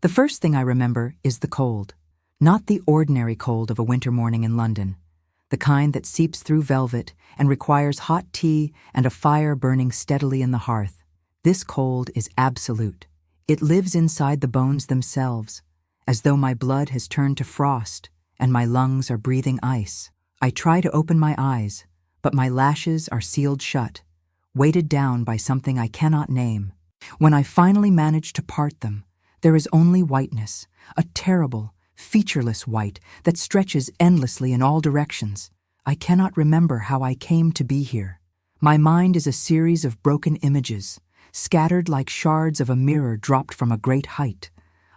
The first thing I remember is the cold. Not the ordinary cold of a winter morning in London, the kind that seeps through velvet and requires hot tea and a fire burning steadily in the hearth. This cold is absolute. It lives inside the bones themselves, as though my blood has turned to frost and my lungs are breathing ice. I try to open my eyes, but my lashes are sealed shut, weighted down by something I cannot name. When I finally manage to part them, there is only whiteness, a terrible, featureless white that stretches endlessly in all directions. I cannot remember how I came to be here. My mind is a series of broken images, scattered like shards of a mirror dropped from a great height.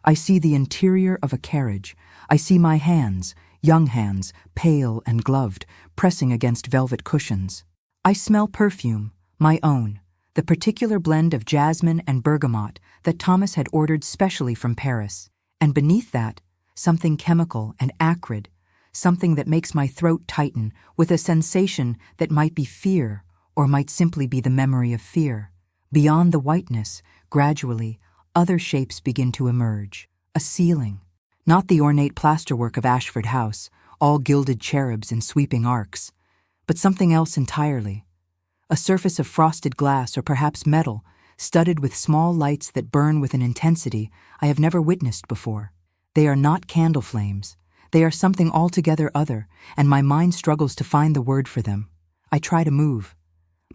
I see the interior of a carriage. I see my hands, young hands, pale and gloved, pressing against velvet cushions. I smell perfume, my own, the particular blend of jasmine and bergamot that Thomas had ordered specially from Paris, and beneath that, something chemical and acrid, something that makes my throat tighten with a sensation that might be fear or might simply be the memory of fear. Beyond the whiteness, gradually, other shapes begin to emerge. A ceiling, not the ornate plasterwork of Ashford House, all gilded cherubs in sweeping arcs, but something else entirely. A surface of frosted glass or perhaps metal, studded with small lights that burn with an intensity I have never witnessed before. They are not candle flames. They are something altogether other, and my mind struggles to find the word for them. I try to move.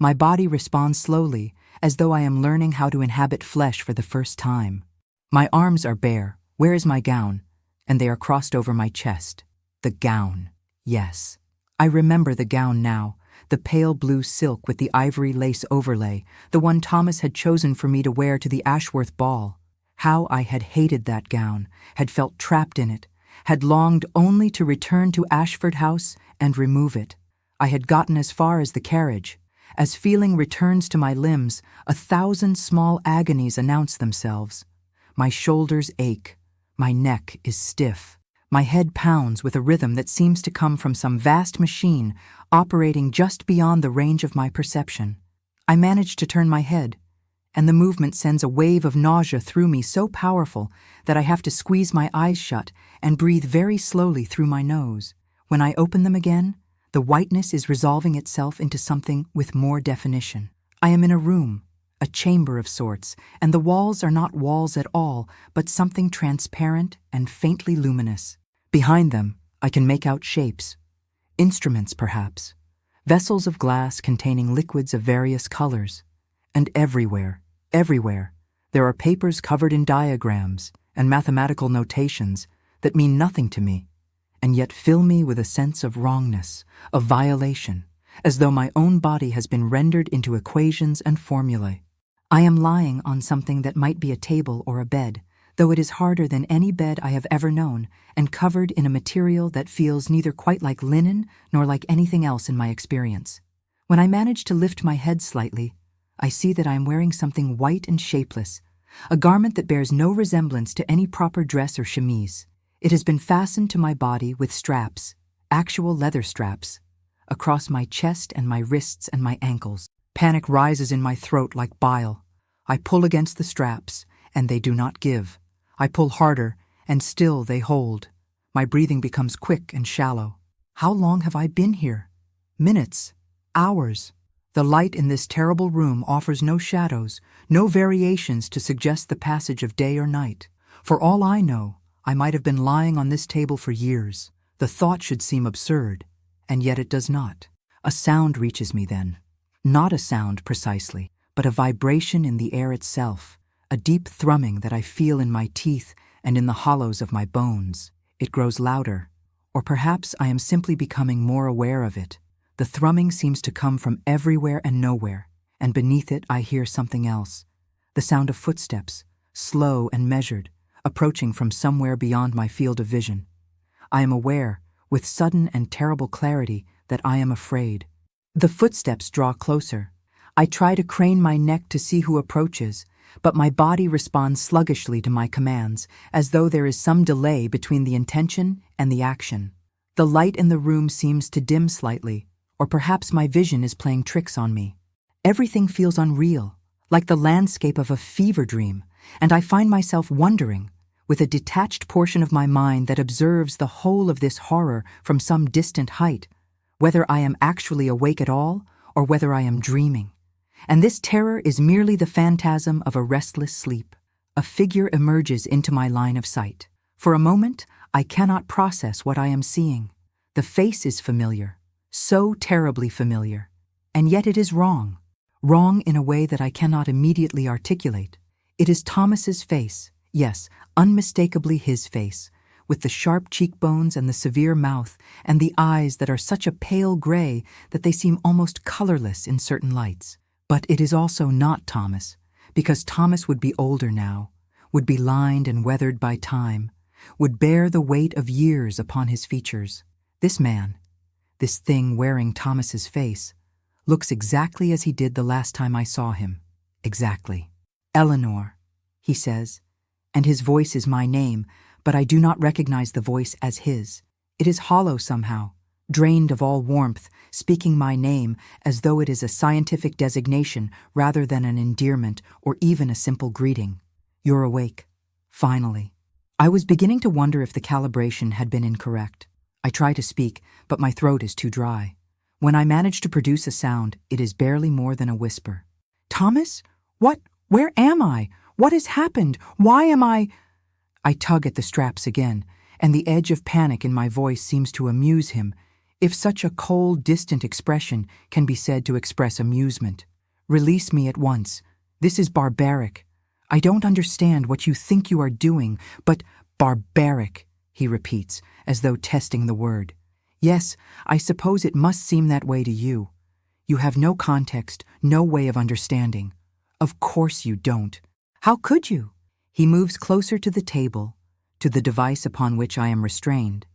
My body responds slowly, as though I am learning how to inhabit flesh for the first time. My arms are bare. Where is my gown? And they are crossed over my chest. The gown. Yes. I remember the gown now, the pale blue silk with the ivory lace overlay, the one Thomas had chosen for me to wear to the Ashworth ball. How I had hated that gown, had felt trapped in it, had longed only to return to Ashford House and remove it. I had gotten as far as the carriage. As feeling returns to my limbs, 1,000 small agonies announce themselves. My shoulders ache. My neck is stiff. My head pounds with a rhythm that seems to come from some vast machine operating just beyond the range of my perception. I manage to turn my head, and the movement sends a wave of nausea through me so powerful that I have to squeeze my eyes shut and breathe very slowly through my nose. When I open them again, the whiteness is resolving itself into something with more definition. I am in a room, a chamber of sorts, and the walls are not walls at all, but something transparent and faintly luminous. Behind them, I can make out shapes. Instruments, perhaps. Vessels of glass containing liquids of various colors. And everywhere, there are papers covered in diagrams and mathematical notations that mean nothing to me, and yet fill me with a sense of wrongness, of violation, as though my own body has been rendered into equations and formulae. I am lying on something that might be a table or a bed, though it is harder than any bed I have ever known, and covered in a material that feels neither quite like linen nor like anything else in my experience. When I manage to lift my head slightly, I see that I am wearing something white and shapeless, a garment that bears no resemblance to any proper dress or chemise. It has been fastened to my body with straps, actual leather straps, across my chest and my wrists and my ankles. Panic rises in my throat like bile. I pull against the straps, and they do not give. I pull harder, and still they hold. My breathing becomes quick and shallow. How long have I been here? Minutes? Hours? The light in this terrible room offers no shadows, no variations to suggest the passage of day or night. For all I know, I might have been lying on this table for years. The thought should seem absurd, and yet it does not. A sound reaches me then. Not a sound precisely, but a vibration in the air itself, a deep thrumming that I feel in my teeth and in the hollows of my bones. It grows louder, or perhaps I am simply becoming more aware of it. The thrumming seems to come from everywhere and nowhere, and beneath it I hear something else. The sound of footsteps, slow and measured, approaching from somewhere beyond my field of vision. I am aware, with sudden and terrible clarity, that I am afraid. The footsteps draw closer. I try to crane my neck to see who approaches, but my body responds sluggishly to my commands, as though there is some delay between the intention and the action. The light in the room seems to dim slightly, or perhaps my vision is playing tricks on me. Everything feels unreal, like the landscape of a fever dream, and I find myself wondering, with a detached portion of my mind that observes the whole of this horror from some distant height, whether I am actually awake at all or whether I am dreaming. And this terror is merely the phantasm of a restless sleep. A figure emerges into my line of sight. For a moment, I cannot process what I am seeing. The face is familiar, so terribly familiar, and yet it is wrong. Wrong in a way that I cannot immediately articulate. It is Thomas's face, yes, unmistakably his face, with the sharp cheekbones and the severe mouth and the eyes that are such a pale gray that they seem almost colorless in certain lights. But it is also not Thomas, because Thomas would be older now, would be lined and weathered by time, would bear the weight of years upon his features. This man, this thing wearing Thomas's face, looks exactly as he did the last time I saw him. Exactly. Eleanor, he says, and his voice is my name, but I do not recognize the voice as his. It is hollow somehow, drained of all warmth, speaking my name as though it is a scientific designation rather than an endearment or even a simple greeting. You're awake. Finally. I was beginning to wonder if the calibration had been incorrect. I try to speak, but my throat is too dry. When I manage to produce a sound, it is barely more than a whisper. Thomas? What? Where am I? What has happened? Why am I? I tug at the straps again, and the edge of panic in my voice seems to amuse him, if such a cold, distant expression can be said to express amusement. Release me at once. This is barbaric. I don't understand what you think you are doing, but barbaric, he repeats, as though testing the word. Yes, I suppose it must seem that way to you. You have no context, no way of understanding. Of course you don't. How could you? He moves closer to the table, to the device upon which I am restrained,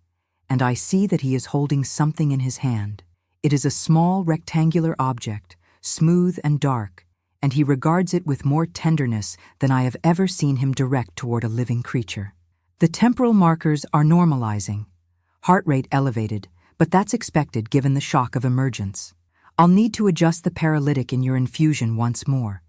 and I see that he is holding something in his hand. It is a small rectangular object, smooth and dark, and he regards it with more tenderness than I have ever seen him direct toward a living creature. The temporal markers are normalizing, heart rate elevated, but that's expected given the shock of emergence. I'll need to adjust the paralytic in your infusion once more,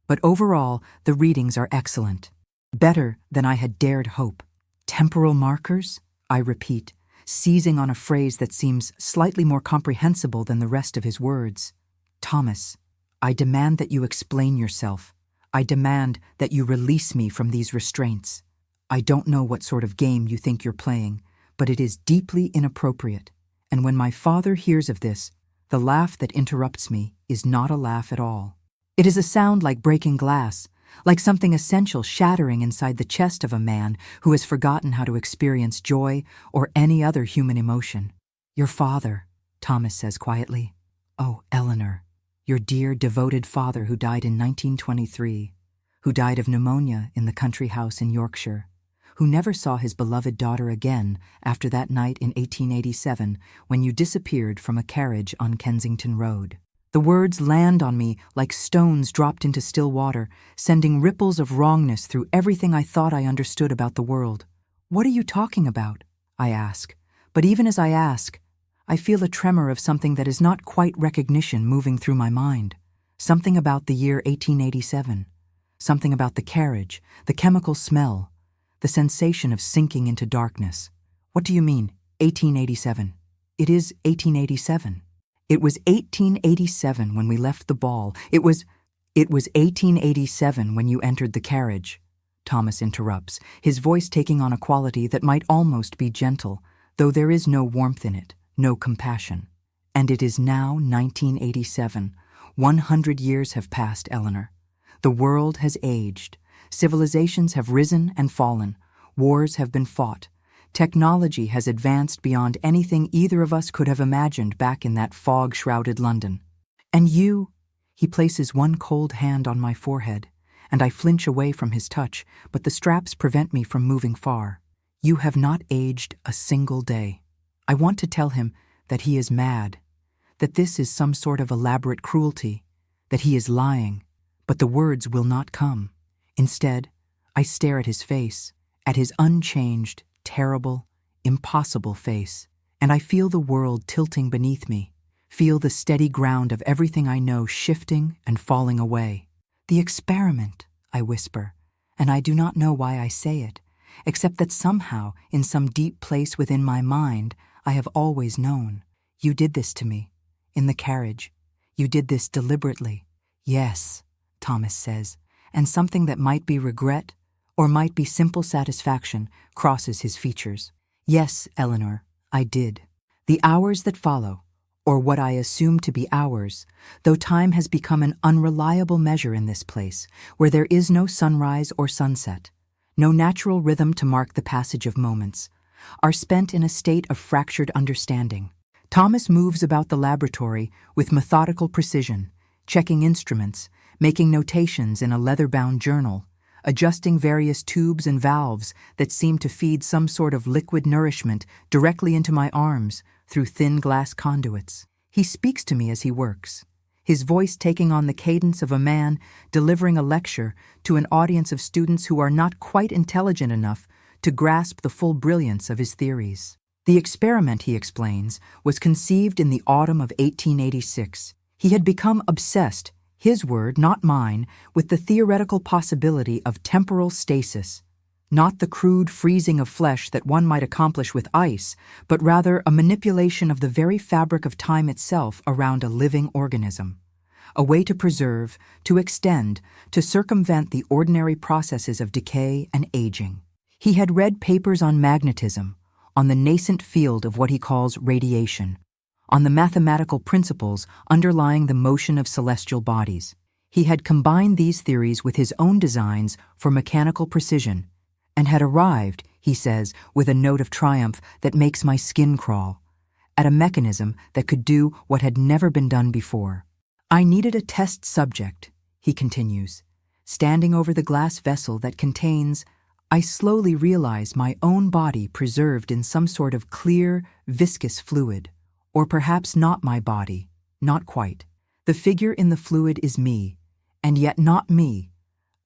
but overall the readings are excellent. Better than I had dared hope. Temporal markers? I repeat, seizing on a phrase that seems slightly more comprehensible than the rest of his words. Thomas, I demand that you explain yourself. I demand that you release me from these restraints. I don't know what sort of game you think you're playing, but it is deeply inappropriate. And when my father hears of this, the laugh that interrupts me is not a laugh at all. It is a sound like breaking glass, like something essential shattering inside the chest of a man who has forgotten how to experience joy or any other human emotion. Your father, Thomas says quietly. Oh, Eleanor, your dear, devoted father who died in 1923, who died of pneumonia in the country house in Yorkshire, who never saw his beloved daughter again after that night in 1887 when you disappeared from a carriage on Kensington Road. The words land on me like stones dropped into still water, sending ripples of wrongness through everything I thought I understood about the world. What are you talking about? I ask. But even as I ask, I feel a tremor of something that is not quite recognition moving through my mind. Something about the year 1887. Something about the carriage, the chemical smell, the sensation of sinking into darkness. What do you mean, 1887? It is 1887. It was 1887 when we left the ball. It was 1887 when you entered the carriage, Thomas interrupts, his voice taking on a quality that might almost be gentle, though there is no warmth in it, no compassion. And it is now 1987. 100 years have passed, Eleanor. The world has aged. Civilizations have risen and fallen. Wars have been fought. Technology has advanced beyond anything either of us could have imagined back in that fog-shrouded London. And you, he places one cold hand on my forehead, and I flinch away from his touch, but the straps prevent me from moving far. You have not aged a single day. I want to tell him that he is mad, that this is some sort of elaborate cruelty, that he is lying, but the words will not come. Instead, I stare at his face, at his unchanged, terrible, impossible face, and I feel the world tilting beneath me, feel the steady ground of everything I know shifting and falling away. The experiment, I whisper, and I do not know why I say it, except that somehow, in some deep place within my mind, I have always known. You did this to me, in the carriage. You did this deliberately. Yes, Thomas says, and something that might be regret or might be simple satisfaction crosses his features. Yes, Eleanor, I did. The hours that follow, or what I assume to be hours, though time has become an unreliable measure in this place, where there is no sunrise or sunset, no natural rhythm to mark the passage of moments, are spent in a state of fractured understanding. Thomas moves about the laboratory with methodical precision, checking instruments, making notations in a leather-bound journal, adjusting various tubes and valves that seem to feed some sort of liquid nourishment directly into my arms through thin glass conduits. He speaks to me as he works, his voice taking on the cadence of a man delivering a lecture to an audience of students who are not quite intelligent enough to grasp the full brilliance of his theories. The experiment, he explains, was conceived in the autumn of 1886. He had become obsessed, his word, not mine, with the theoretical possibility of temporal stasis, not the crude freezing of flesh that one might accomplish with ice, but rather a manipulation of the very fabric of time itself around a living organism, a way to preserve, to extend, to circumvent the ordinary processes of decay and aging. He had read papers on magnetism, on the nascent field of what he calls radiation, on the mathematical principles underlying the motion of celestial bodies. He had combined these theories with his own designs for mechanical precision, and had arrived, he says, with a note of triumph that makes my skin crawl, at a mechanism that could do what had never been done before. I needed a test subject, he continues, standing over the glass vessel that contains, I slowly realize, my own body preserved in some sort of clear, viscous fluid. Or perhaps not my body, not quite. The figure in the fluid is me, and yet not me,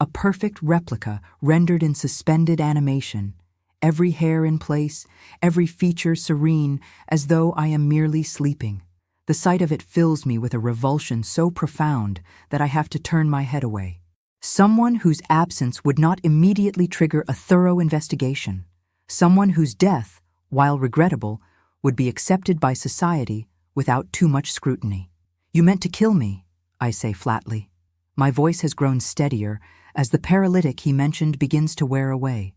a perfect replica rendered in suspended animation, every hair in place, every feature serene, as though I am merely sleeping. The sight of it fills me with a revulsion so profound that I have to turn my head away. Someone whose absence would not immediately trigger a thorough investigation, someone whose death, while regrettable, would be accepted by society without too much scrutiny. You meant to kill me, I say flatly. My voice has grown steadier as the paralytic he mentioned begins to wear away,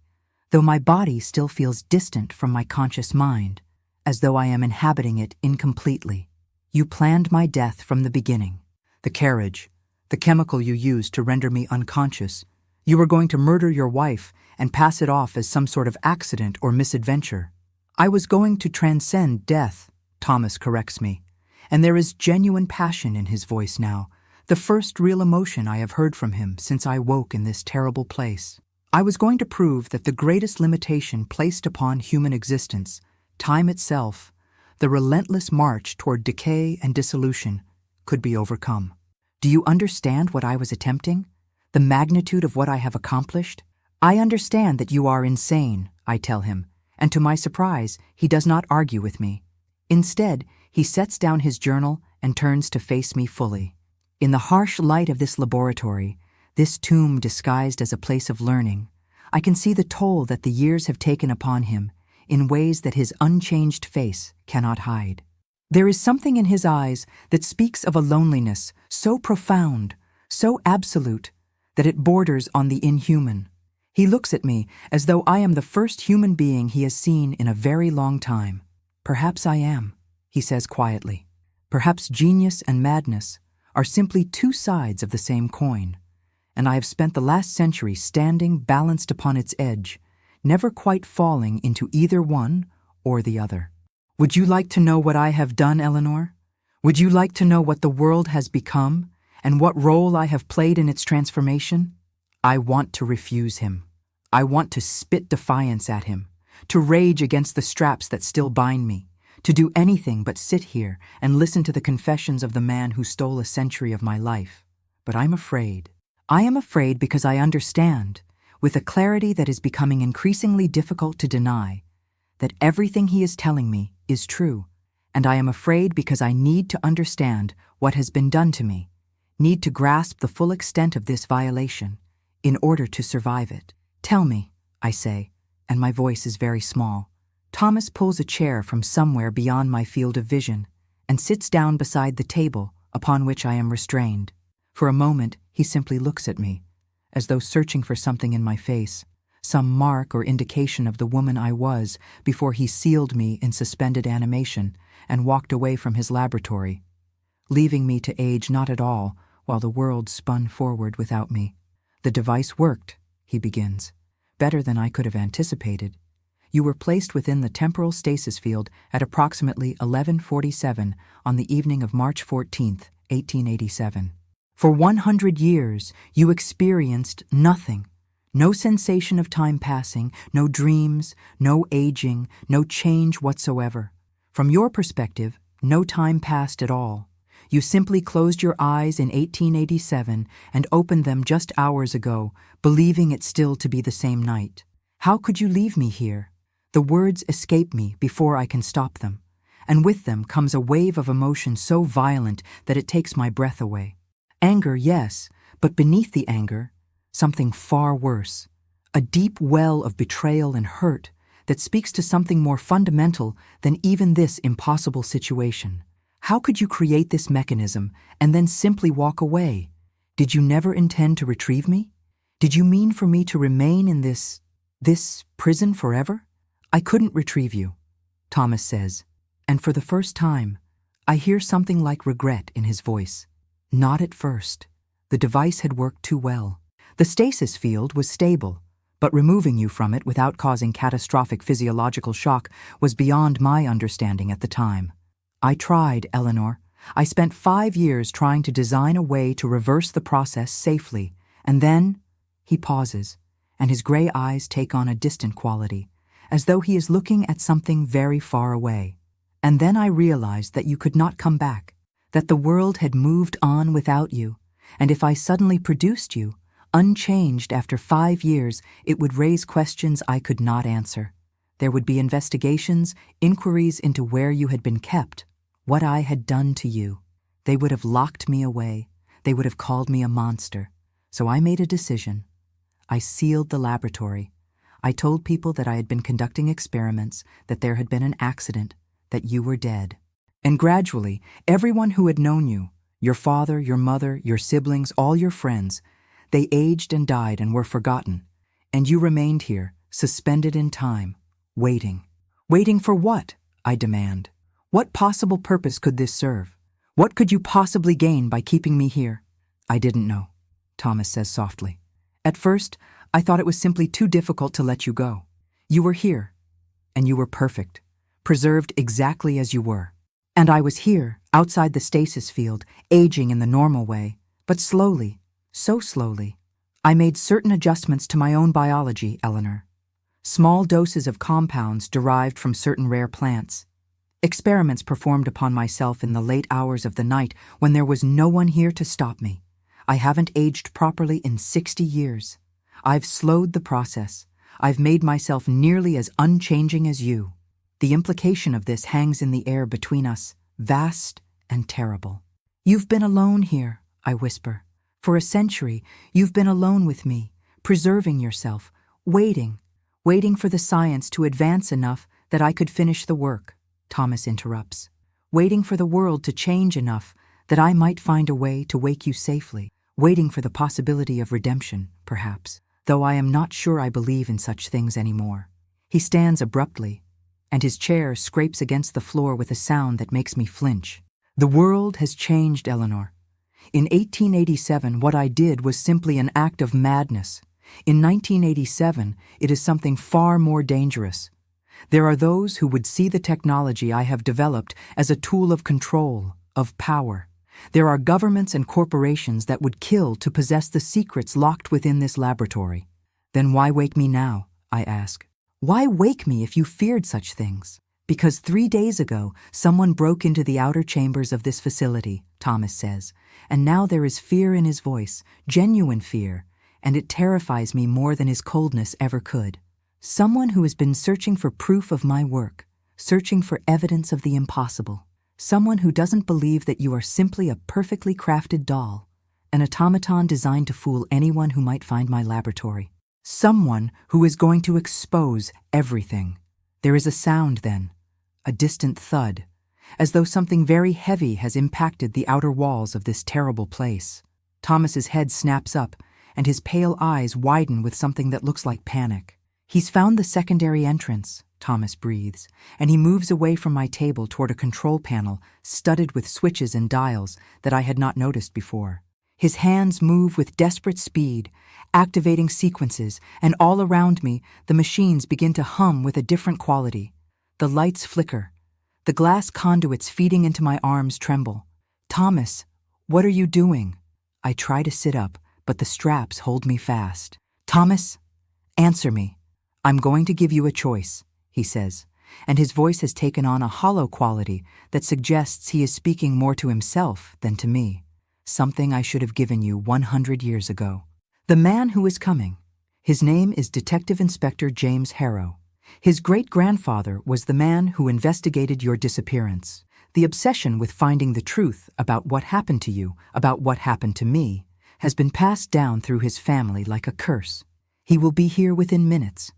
though my body still feels distant from my conscious mind, as though I am inhabiting it incompletely. You planned my death from the beginning. The carriage, the chemical you used to render me unconscious. You were going to murder your wife and pass it off as some sort of accident or misadventure. I was going to transcend death, Thomas corrects me, and there is genuine passion in his voice now, the first real emotion I have heard from him since I woke in this terrible place. I was going to prove that the greatest limitation placed upon human existence, time itself, the relentless march toward decay and dissolution, could be overcome. Do you understand what I was attempting? The magnitude of what I have accomplished? I understand that you are insane, I tell him, and to my surprise, he does not argue with me. Instead, he sets down his journal and turns to face me fully. In the harsh light of this laboratory, this tomb disguised as a place of learning, I can see the toll that the years have taken upon him in ways that his unchanged face cannot hide. There is something in his eyes that speaks of a loneliness so profound, so absolute, that it borders on the inhuman. He looks at me as though I am the first human being he has seen in a very long time. Perhaps I am, he says quietly. Perhaps genius and madness are simply two sides of the same coin, and I have spent the last century standing balanced upon its edge, never quite falling into either one or the other. Would you like to know what I have done, Eleanor? Would you like to know what the world has become and what role I have played in its transformation? I want to refuse him. I want to spit defiance at him, to rage against the straps that still bind me, to do anything but sit here and listen to the confessions of the man who stole a century of my life. But I'm afraid. I am afraid because I understand, with a clarity that is becoming increasingly difficult to deny, that everything he is telling me is true, and I am afraid because I need to understand what has been done to me, need to grasp the full extent of this violation, in order to survive it. Tell me, I say, and my voice is very small. Thomas pulls a chair from somewhere beyond my field of vision and sits down beside the table upon which I am restrained. For a moment, he simply looks at me, as though searching for something in my face, some mark or indication of the woman I was, before he sealed me in suspended animation and walked away from his laboratory, leaving me to age not at all while the world spun forward without me. "The device worked," he begins, "better than I could have anticipated. You were placed within the temporal stasis field at approximately 11:47 on the evening of March 14th, 1887. For 100 years, you experienced nothing. No sensation of time passing, no dreams, no aging, no change whatsoever. From your perspective, no time passed at all. You simply closed your eyes in 1887 and opened them just hours ago, believing it still to be the same night. How could you leave me here?" The words escape me before I can stop them, and with them comes a wave of emotion so violent that it takes my breath away. Anger, yes, but beneath the anger, something far worse. A deep well of betrayal and hurt that speaks to something more fundamental than even this impossible situation. How could you create this mechanism and then simply walk away? Did you never intend to retrieve me? Did you mean for me to remain in this prison forever? "I couldn't retrieve you," Thomas says, and for the first time, I hear something like regret in his voice. Not at first. The device had worked too well. The stasis field was stable, but removing you from it without causing catastrophic physiological shock was beyond my understanding at the time. I tried, Eleanor. I spent 5 years trying to design a way to reverse the process safely, and then he pauses, and his gray eyes take on a distant quality, as though he is looking at something very far away. "And then I realized that you could not come back, that the world had moved on without you, and if I suddenly produced you, unchanged after 5 years, it would raise questions I could not answer. There would be investigations, inquiries into where you had been kept, what I had done to you. They would have locked me away. They would have called me a monster. So I made a decision. I sealed the laboratory. I told people that I had been conducting experiments, that there had been an accident, that you were dead. And gradually, everyone who had known you, your father, your mother, your siblings, all your friends, they aged and died and were forgotten. And you remained here, suspended in time, waiting. Waiting for what? I demand. What possible purpose could this serve? What could you possibly gain by keeping me here? I didn't know, Thomas says softly. At first, I thought it was simply too difficult to let you go. You were here, and you were perfect, preserved exactly as you were. And I was here, outside the stasis field, aging in the normal way, but slowly, so slowly. I made certain adjustments to my own biology, Eleanor. Small doses of compounds derived from certain rare plants. Experiments performed upon myself in the late hours of the night when there was no one here to stop me. I haven't aged properly in 60 years. I've slowed the process. I've made myself nearly as unchanging as you. The implication of this hangs in the air between us, vast and terrible. You've been alone here, I whisper. For a century, you've been alone with me, preserving yourself, waiting for the science to advance enough that I could finish the work, Thomas interrupts. Waiting for the world to change enough that I might find a way to wake you safely. Waiting for the possibility of redemption, perhaps, though I am not sure I believe in such things anymore. He stands abruptly, and his chair scrapes against the floor with a sound that makes me flinch. The world has changed, Eleanor. In 1887, what I did was simply an act of madness. In 1987, it is something far more dangerous. There are those who would see the technology I have developed as a tool of control, of power. There are governments and corporations that would kill to possess the secrets locked within this laboratory. Then why wake me now, I ask. Why wake me if you feared such things? Because 3 days ago, someone broke into the outer chambers of this facility, Thomas says, and now there is fear in his voice, genuine fear, and it terrifies me more than his coldness ever could. Someone who has been searching for proof of my work, searching for evidence of the impossible. Someone who doesn't believe that you are simply a perfectly crafted doll, an automaton designed to fool anyone who might find my laboratory. Someone who is going to expose everything. There is a sound then, a distant thud, as though something very heavy has impacted the outer walls of this terrible place. Thomas's head snaps up, and his pale eyes widen with something that looks like panic. He's found the secondary entrance, Thomas breathes, and he moves away from my table toward a control panel studded with switches and dials that I had not noticed before. His hands move with desperate speed, activating sequences, and all around me the machines begin to hum with a different quality. The lights flicker. The glass conduits feeding into my arms tremble. Thomas, what are you doing? I try to sit up, but the straps hold me fast. Thomas, answer me. I'm going to give you a choice, he says, and his voice has taken on a hollow quality that suggests he is speaking more to himself than to me. Something I should have given you 100 years ago. The man who is coming. His name is Detective Inspector James Harrow. His great-grandfather was the man who investigated your disappearance. The obsession with finding the truth about what happened to you, about what happened to me, has been passed down through his family like a curse. He will be here within minutes.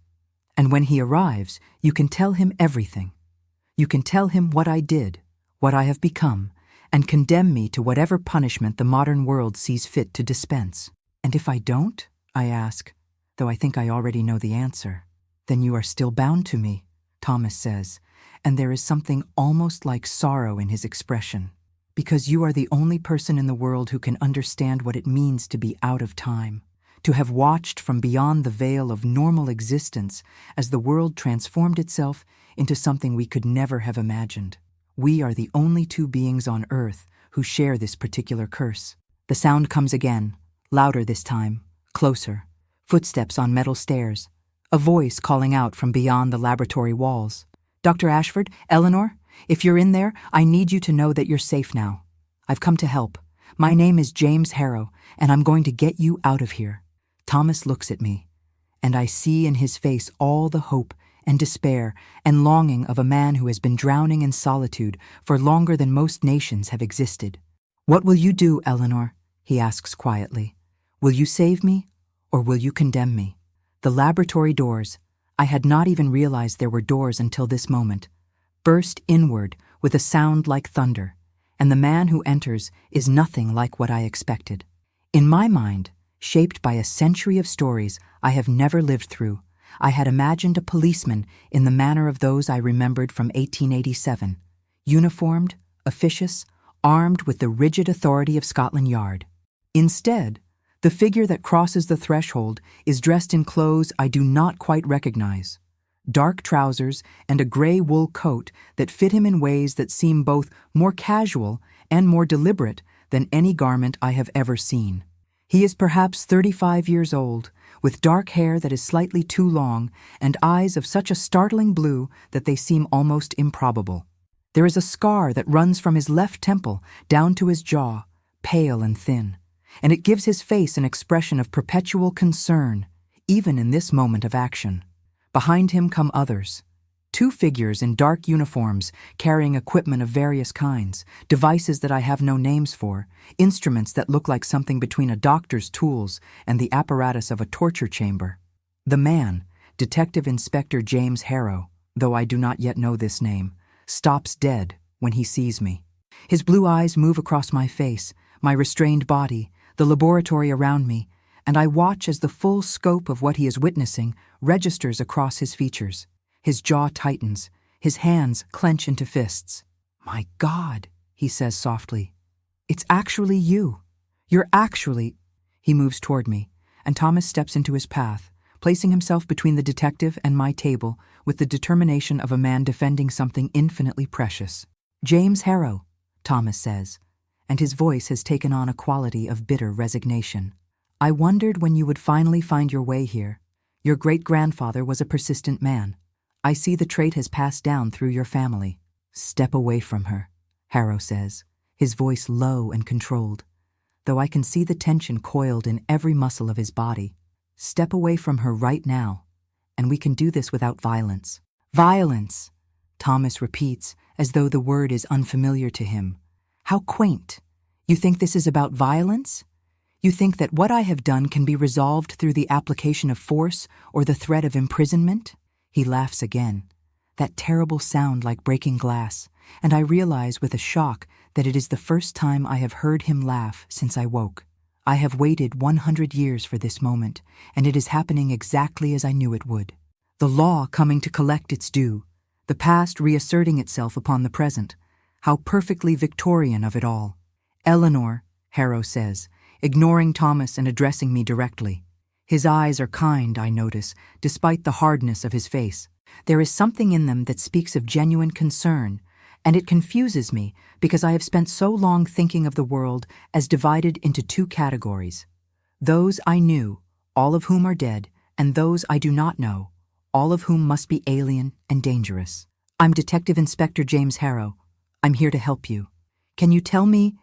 And when he arrives, you can tell him everything. You can tell him what I did, what I have become, and condemn me to whatever punishment the modern world sees fit to dispense. And if I don't, I ask, though I think I already know the answer, then you are still bound to me, Thomas says, and there is something almost like sorrow in his expression, because you are the only person in the world who can understand what it means to be out of time, to have watched from beyond the veil of normal existence as the world transformed itself into something we could never have imagined. We are the only two beings on Earth who share this particular curse. The sound comes again, louder this time, closer, footsteps on metal stairs, a voice calling out from beyond the laboratory walls. Dr. Ashford, Eleanor, if you're in there, I need you to know that you're safe now. I've come to help. My name is James Harrow, and I'm going to get you out of here. Thomas looks at me, and I see in his face all the hope and despair and longing of a man who has been drowning in solitude for longer than most nations have existed. What will you do, Eleanor? He asks quietly. Will you save me, or will you condemn me? The laboratory doors, I had not even realized there were doors until this moment, burst inward with a sound like thunder, and the man who enters is nothing like what I expected. In my mind, shaped by a century of stories I have never lived through, I had imagined a policeman in the manner of those I remembered from 1887, uniformed, officious, armed with the rigid authority of Scotland Yard. Instead, the figure that crosses the threshold is dressed in clothes I do not quite recognize. Dark trousers and a gray wool coat that fit him in ways that seem both more casual and more deliberate than any garment I have ever seen. He is perhaps 35 years old, with dark hair that is slightly too long and eyes of such a startling blue that they seem almost improbable. There is a scar that runs from his left temple down to his jaw, pale and thin, and it gives his face an expression of perpetual concern, even in this moment of action. Behind him come others, two figures in dark uniforms carrying equipment of various kinds, devices that I have no names for, instruments that look like something between a doctor's tools and the apparatus of a torture chamber. The man, Detective Inspector James Harrow, though I do not yet know this name, stops dead when he sees me. His blue eyes move across my face, my restrained body, the laboratory around me, and I watch as the full scope of what he is witnessing registers across his features. His jaw tightens, his hands clench into fists. "My God," he says softly. "It's actually you. You're actually—" He moves toward me, and Thomas steps into his path, placing himself between the detective and my table with the determination of a man defending something infinitely precious. "James Harrow," Thomas says, and his voice has taken on a quality of bitter resignation. "I wondered when you would finally find your way here. Your great-grandfather was a persistent man. I see the trait has passed down through your family." "Step away from her," Harrow says, his voice low and controlled, though I can see the tension coiled in every muscle of his body. "Step away from her right now, and we can do this without violence." "Violence," Thomas repeats, as though the word is unfamiliar to him. "How quaint. You think this is about violence? You think that what I have done can be resolved through the application of force or the threat of imprisonment? He laughs again, that terrible sound like breaking glass, and I realize with a shock that it is the first time I have heard him laugh since I woke. I have waited 100 years for this moment, and it is happening exactly as I knew it would. The law coming to collect its due, the past reasserting itself upon the present. How perfectly Victorian of it all. Eleanor, Harrow says, ignoring Thomas and addressing me directly. His eyes are kind, I notice, despite the hardness of his face. There is something in them that speaks of genuine concern, and it confuses me because I have spent so long thinking of the world as divided into two categories. Those I knew, all of whom are dead, and those I do not know, all of whom must be alien and dangerous. I'm Detective Inspector James Harrow. I'm here to help you. Can you tell me,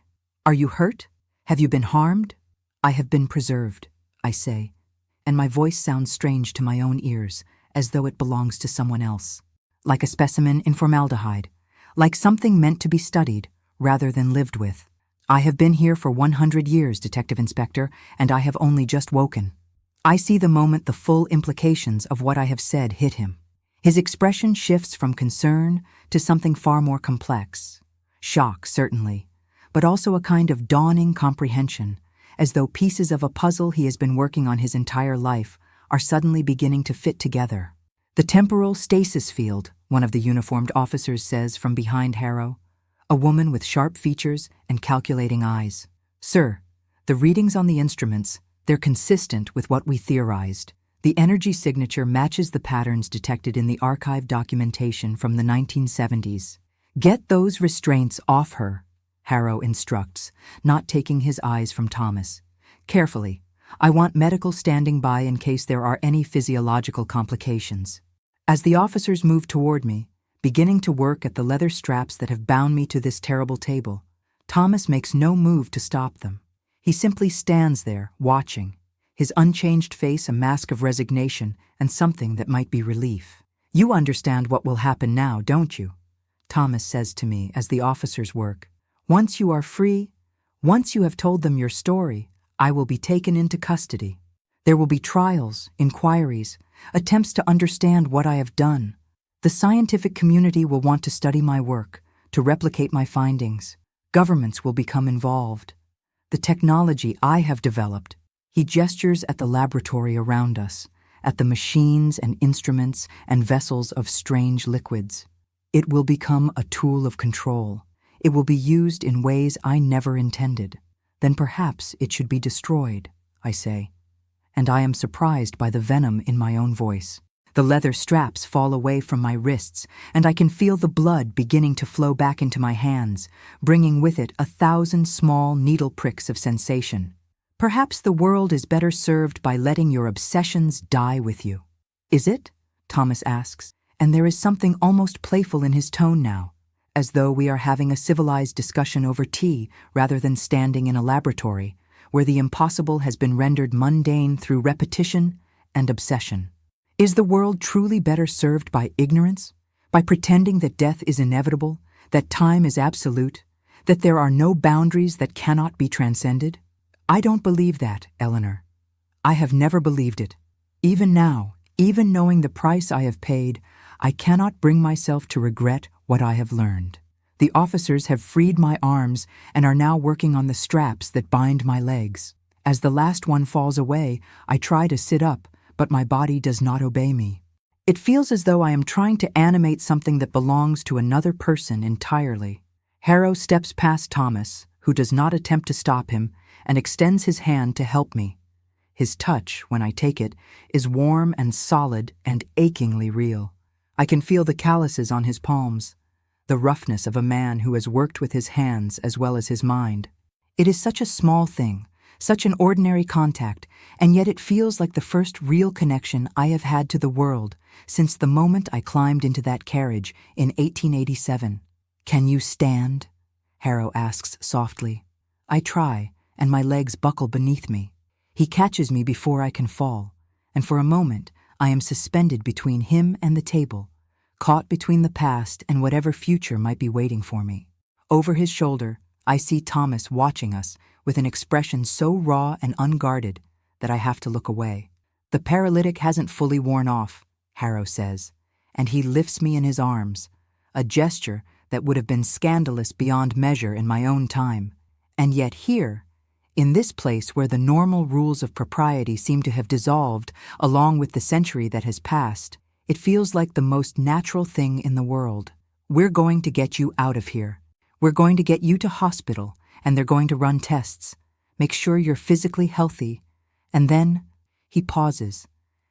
are you hurt? Have you been harmed? I have been preserved, I say, and my voice sounds strange to my own ears, as though it belongs to someone else. Like a specimen in formaldehyde, like something meant to be studied rather than lived with. I have been here for 100 years, Detective Inspector, and I have only just woken. I see the moment the full implications of what I have said hit him. His expression shifts from concern to something far more complex. Shock, certainly, but also a kind of dawning comprehension, as though pieces of a puzzle he has been working on his entire life are suddenly beginning to fit together. The temporal stasis field, one of the uniformed officers says from behind Harrow, a woman with sharp features and calculating eyes. Sir, the readings on the instruments, they're consistent with what we theorized. The energy signature matches the patterns detected in the archive documentation from the 1970s. Get those restraints off her, Harrow instructs, not taking his eyes from Thomas. Carefully. I want medical standing by in case there are any physiological complications. As the officers move toward me, beginning to work at the leather straps that have bound me to this terrible table, Thomas makes no move to stop them. He simply stands there, watching, his unchanged face a mask of resignation and something that might be relief. You understand what will happen now, don't you? Thomas says to me as the officers work. Once you are free, once you have told them your story, I will be taken into custody. There will be trials, inquiries, attempts to understand what I have done. The scientific community will want to study my work, to replicate my findings. Governments will become involved. The technology I have developed. He gestures at the laboratory around us, at the machines and instruments and vessels of strange liquids. It will become a tool of control. It will be used in ways I never intended. Then perhaps it should be destroyed, I say. And I am surprised by the venom in my own voice. The leather straps fall away from my wrists, and I can feel the blood beginning to flow back into my hands, bringing with it 1,000 small needle pricks of sensation. Perhaps the world is better served by letting your obsessions die with you. Is it? Thomas asks, and there is something almost playful in his tone now, as though we are having a civilized discussion over tea rather than standing in a laboratory, where the impossible has been rendered mundane through repetition and obsession. Is the world truly better served by ignorance? By pretending that death is inevitable, that time is absolute, that there are no boundaries that cannot be transcended? I don't believe that, Eleanor. I have never believed it. Even now, even knowing the price I have paid, I cannot bring myself to regret what I have learned. The officers have freed my arms and are now working on the straps that bind my legs. As the last one falls away, I try to sit up, but my body does not obey me. It feels as though I am trying to animate something that belongs to another person entirely. Harrow steps past Thomas, who does not attempt to stop him, and extends his hand to help me. His touch, when I take it, is warm and solid and achingly real. I can feel the calluses on his palms, the roughness of a man who has worked with his hands as well as his mind. It is such a small thing, such an ordinary contact, and yet it feels like the first real connection I have had to the world since the moment I climbed into that carriage in 1887. Can you stand? Harrow asks softly. I try, and my legs buckle beneath me. He catches me before I can fall, and for a moment I am suspended between him and the table, caught between the past and whatever future might be waiting for me. Over his shoulder, I see Thomas watching us with an expression so raw and unguarded that I have to look away. "The paralytic hasn't fully worn off," Harrow says, and he lifts me in his arms, a gesture that would have been scandalous beyond measure in my own time. And yet here, in this place where the normal rules of propriety seem to have dissolved along with the century that has passed, it feels like the most natural thing in the world. "We're going to get you out of here. We're going to get you to hospital, and they're going to run tests, make sure you're physically healthy, and then..." He pauses,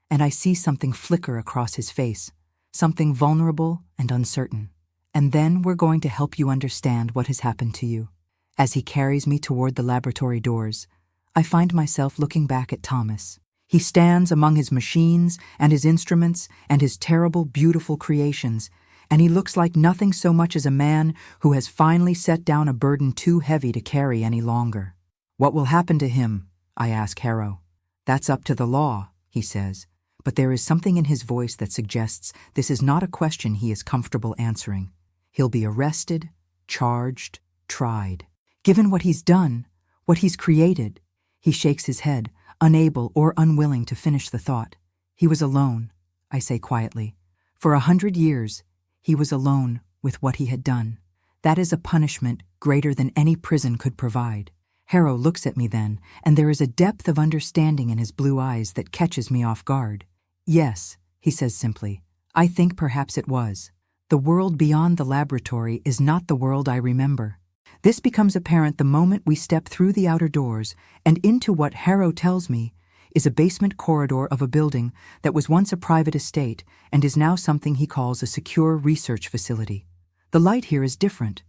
and I see something flicker across his face, something vulnerable and uncertain. "And then we're going to help you understand what has happened to you." As he carries me toward the laboratory doors, I find myself looking back at Thomas. He stands among his machines and his instruments and his terrible, beautiful creations, and he looks like nothing so much as a man who has finally set down a burden too heavy to carry any longer. "What will happen to him?" I ask Harrow. "That's up to the law," he says, but there is something in his voice that suggests this is not a question he is comfortable answering. "He'll be arrested, charged, tried. Given what he's done, what he's created." He shakes his head, unable or unwilling to finish the thought. "He was alone," I say quietly. "For 100 years, he was alone with what he had done. That is a punishment greater than any prison could provide." Harrow looks at me then, and there is a depth of understanding in his blue eyes that catches me off guard. "Yes," he says simply, "I think perhaps it was. The world beyond the laboratory is not the world I remember." This becomes apparent the moment we step through the outer doors and into what Harrow tells me is a basement corridor of a building that was once a private estate and is now something he calls a secure research facility. The light here is different.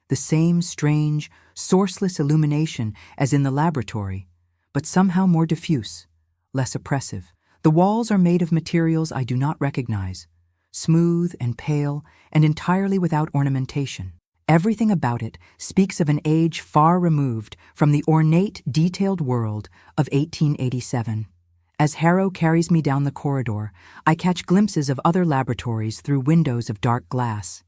The same strange, sourceless illumination as in the laboratory, but somehow more diffuse, less oppressive. The walls are made of materials I do not recognize, smooth and pale and entirely without ornamentation. Everything about it speaks of an age far removed from the ornate, detailed world of 1887. As Harrow carries me down the corridor, I catch glimpses of other laboratories through windows of dark glass.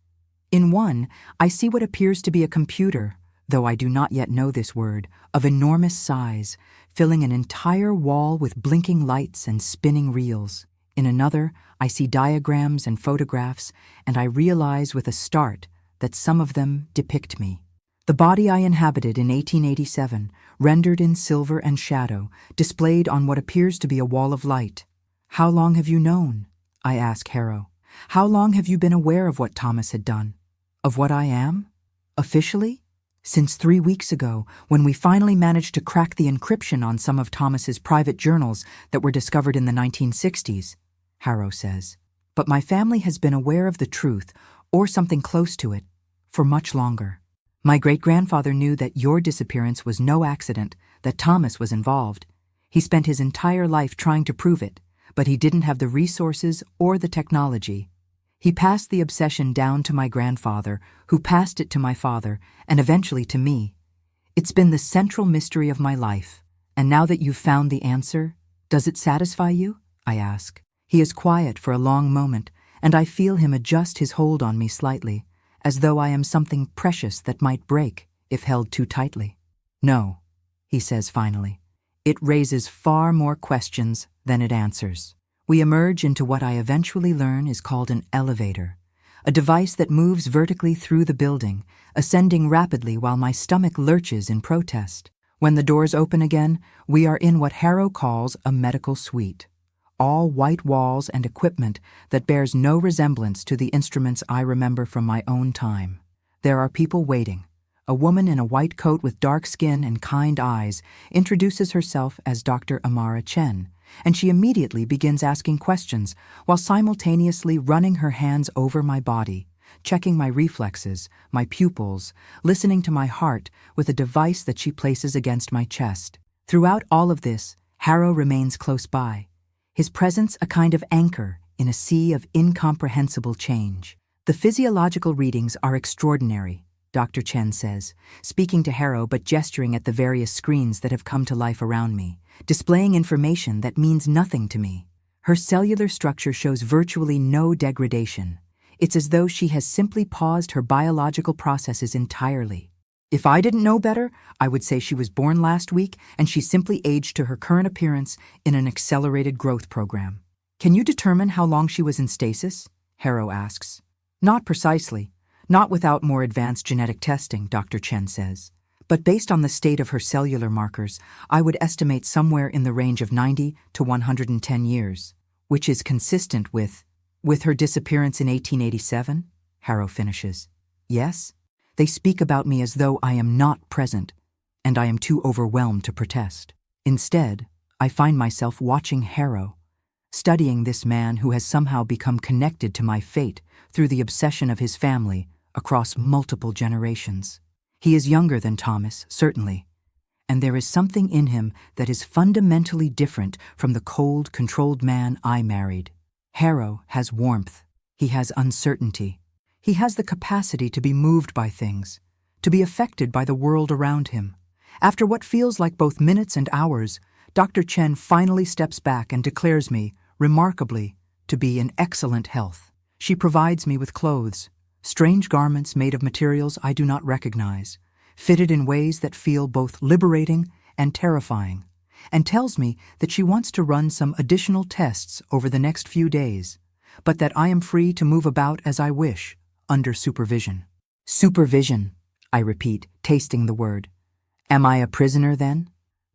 In one, I see what appears to be a computer, though I do not yet know this word, of enormous size, filling an entire wall with blinking lights and spinning reels. In another, I see diagrams and photographs, and I realize with a start that some of them depict me. The body I inhabited in 1887, rendered in silver and shadow, displayed on what appears to be a wall of light. "How long have you known?" I ask Harrow. "How long have you been aware of what Thomas had done? Of what I am? Officially? Since 3 weeks ago, when we finally managed to crack the encryption on some of Thomas's private journals that were discovered in the 1960s, Harrow says. "But my family has been aware of the truth, or something close to it, for much longer. My great-grandfather knew that your disappearance was no accident, that Thomas was involved. He spent his entire life trying to prove it, but he didn't have the resources or the technology. He passed the obsession down to my grandfather, who passed it to my father, and eventually to me. It's been the central mystery of my life, and now that you've found the answer, does it satisfy you?" I ask. He is quiet for a long moment, and I feel him adjust his hold on me slightly, as though I am something precious that might break if held too tightly. "No," he says finally. "It raises far more questions than it answers." We emerge into what I eventually learn is called an elevator, a device that moves vertically through the building, ascending rapidly while my stomach lurches in protest. When the doors open again, we are in what Harrow calls a medical suite. All white walls and equipment that bears no resemblance to the instruments I remember from my own time. There are people waiting. A woman in a white coat with dark skin and kind eyes introduces herself as Dr. Amara Chen, and she immediately begins asking questions while simultaneously running her hands over my body, checking my reflexes, my pupils, listening to my heart with a device that she places against my chest. Throughout all of this, Harrow remains close by, his presence a kind of anchor in a sea of incomprehensible change. "The physiological readings are extraordinary," Dr. Chen says, speaking to Harrow but gesturing at the various screens that have come to life around me, displaying information that means nothing to me. Her cellular structure shows virtually no degradation. It's as though she has simply paused her biological processes entirely. If I didn't know better, I would say she was born last week and she simply aged to her current appearance in an accelerated growth program. Can you determine how long she was in stasis? Harrow asks. Not precisely. Not without more advanced genetic testing, Dr. Chen says. But based on the state of her cellular markers, I would estimate somewhere in the range of 90 to 110 years, which is consistent with her disappearance in 1887, Harrow finishes. Yes? They speak about me as though I am not present, and I am too overwhelmed to protest. Instead, I find myself watching Harrow, studying this man who has somehow become connected to my fate through the obsession of his family across multiple generations. He is younger than Thomas, certainly, and there is something in him that is fundamentally different from the cold, controlled man I married. Harrow has warmth. He has uncertainty. He has the capacity to be moved by things, to be affected by the world around him. After what feels like both minutes and hours, Dr. Chen finally steps back and declares me, remarkably, to be in excellent health. She provides me with clothes, strange garments made of materials I do not recognize, fitted in ways that feel both liberating and terrifying, and tells me that she wants to run some additional tests over the next few days, but that I am free to move about as I wish, under supervision. Supervision, I repeat, tasting the word. Am I a prisoner then?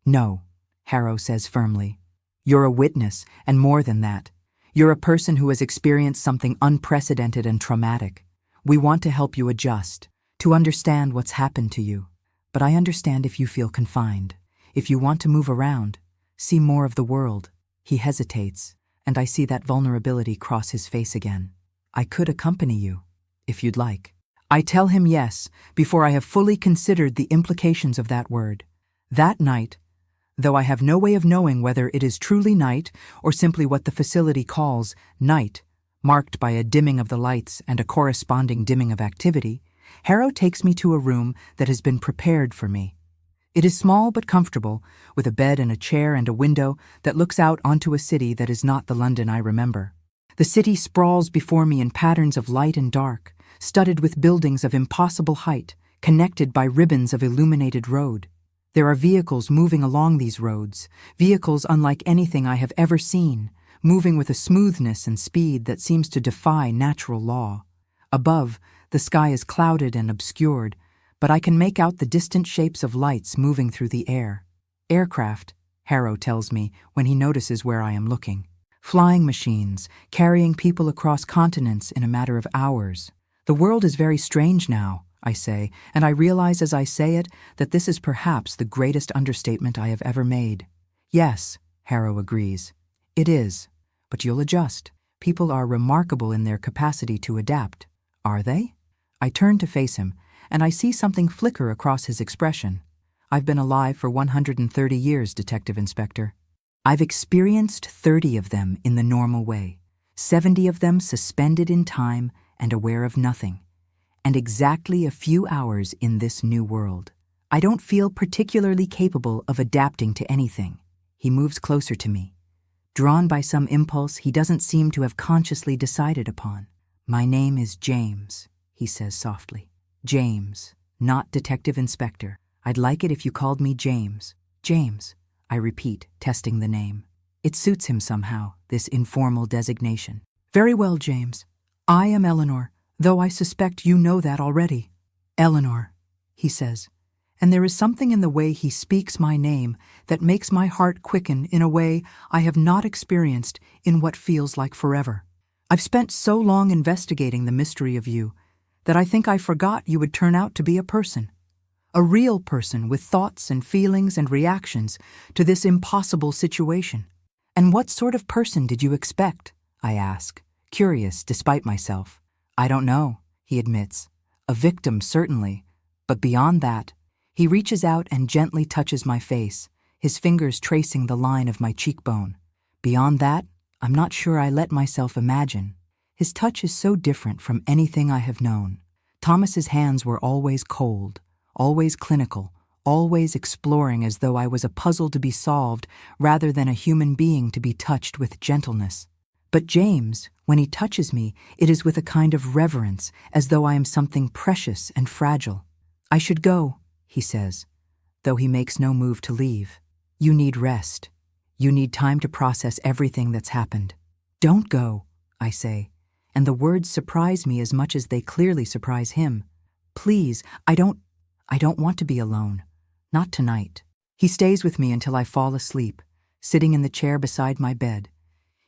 No, Harrow says firmly. You're a witness, and more than that. You're a person who has experienced something unprecedented and traumatic. We want to help you adjust, to understand what's happened to you. But I understand if you feel confined, if you want to move around, see more of the world. He hesitates, and I see that vulnerability cross his face again. I could accompany you, if you'd like. I tell him yes, before I have fully considered the implications of that word. That night, though I have no way of knowing whether it is truly night or simply what the facility calls night, marked by a dimming of the lights and a corresponding dimming of activity, Harrow takes me to a room that has been prepared for me. It is small but comfortable, with a bed and a chair and a window that looks out onto a city that is not the London I remember. The city sprawls before me in patterns of light and dark, studded with buildings of impossible height, connected by ribbons of illuminated road. There are vehicles moving along these roads, vehicles unlike anything I have ever seen, moving with a smoothness and speed that seems to defy natural law. Above, the sky is clouded and obscured, but I can make out the distant shapes of lights moving through the air. Aircraft, Harrow tells me when he notices where I am looking. Flying machines, carrying people across continents in a matter of hours. The world is very strange now, I say, and I realize as I say it that this is perhaps the greatest understatement I have ever made. Yes, Harrow agrees. It is, but you'll adjust. People are remarkable in their capacity to adapt. Are they? I turn to face him, and I see something flicker across his expression. I've been alive for 130 years, Detective Inspector. I've experienced 30 of them in the normal way, 70 of them suspended in time and aware of nothing, and exactly a few hours in this new world. I don't feel particularly capable of adapting to anything. He moves closer to me. Drawn by some impulse he doesn't seem to have consciously decided upon. My name is James, he says softly. James, not Detective Inspector. I'd like it if you called me James. James, I repeat, testing the name. It suits him somehow, this informal designation. Very well, James. I am Eleanor, though I suspect you know that already. Eleanor, he says, and there is something in the way he speaks my name that makes my heart quicken in a way I have not experienced in what feels like forever. I've spent so long investigating the mystery of you that I think I forgot you would turn out to be a person. A real person with thoughts and feelings and reactions to this impossible situation. And what sort of person did you expect? I ask, curious despite myself. I don't know, he admits. A victim, certainly. But beyond that, he reaches out and gently touches my face, his fingers tracing the line of my cheekbone. Beyond that, I'm not sure I let myself imagine. His touch is so different from anything I have known. Thomas's hands were always cold, always clinical, always exploring as though I was a puzzle to be solved rather than a human being to be touched with gentleness. But James, when he touches me, it is with a kind of reverence, as though I am something precious and fragile. I should go, he says, though he makes no move to leave. You need rest. You need time to process everything that's happened. Don't go, I say, and the words surprise me as much as they clearly surprise him. Please, I don't want to be alone. Not tonight. He stays with me until I fall asleep, sitting in the chair beside my bed,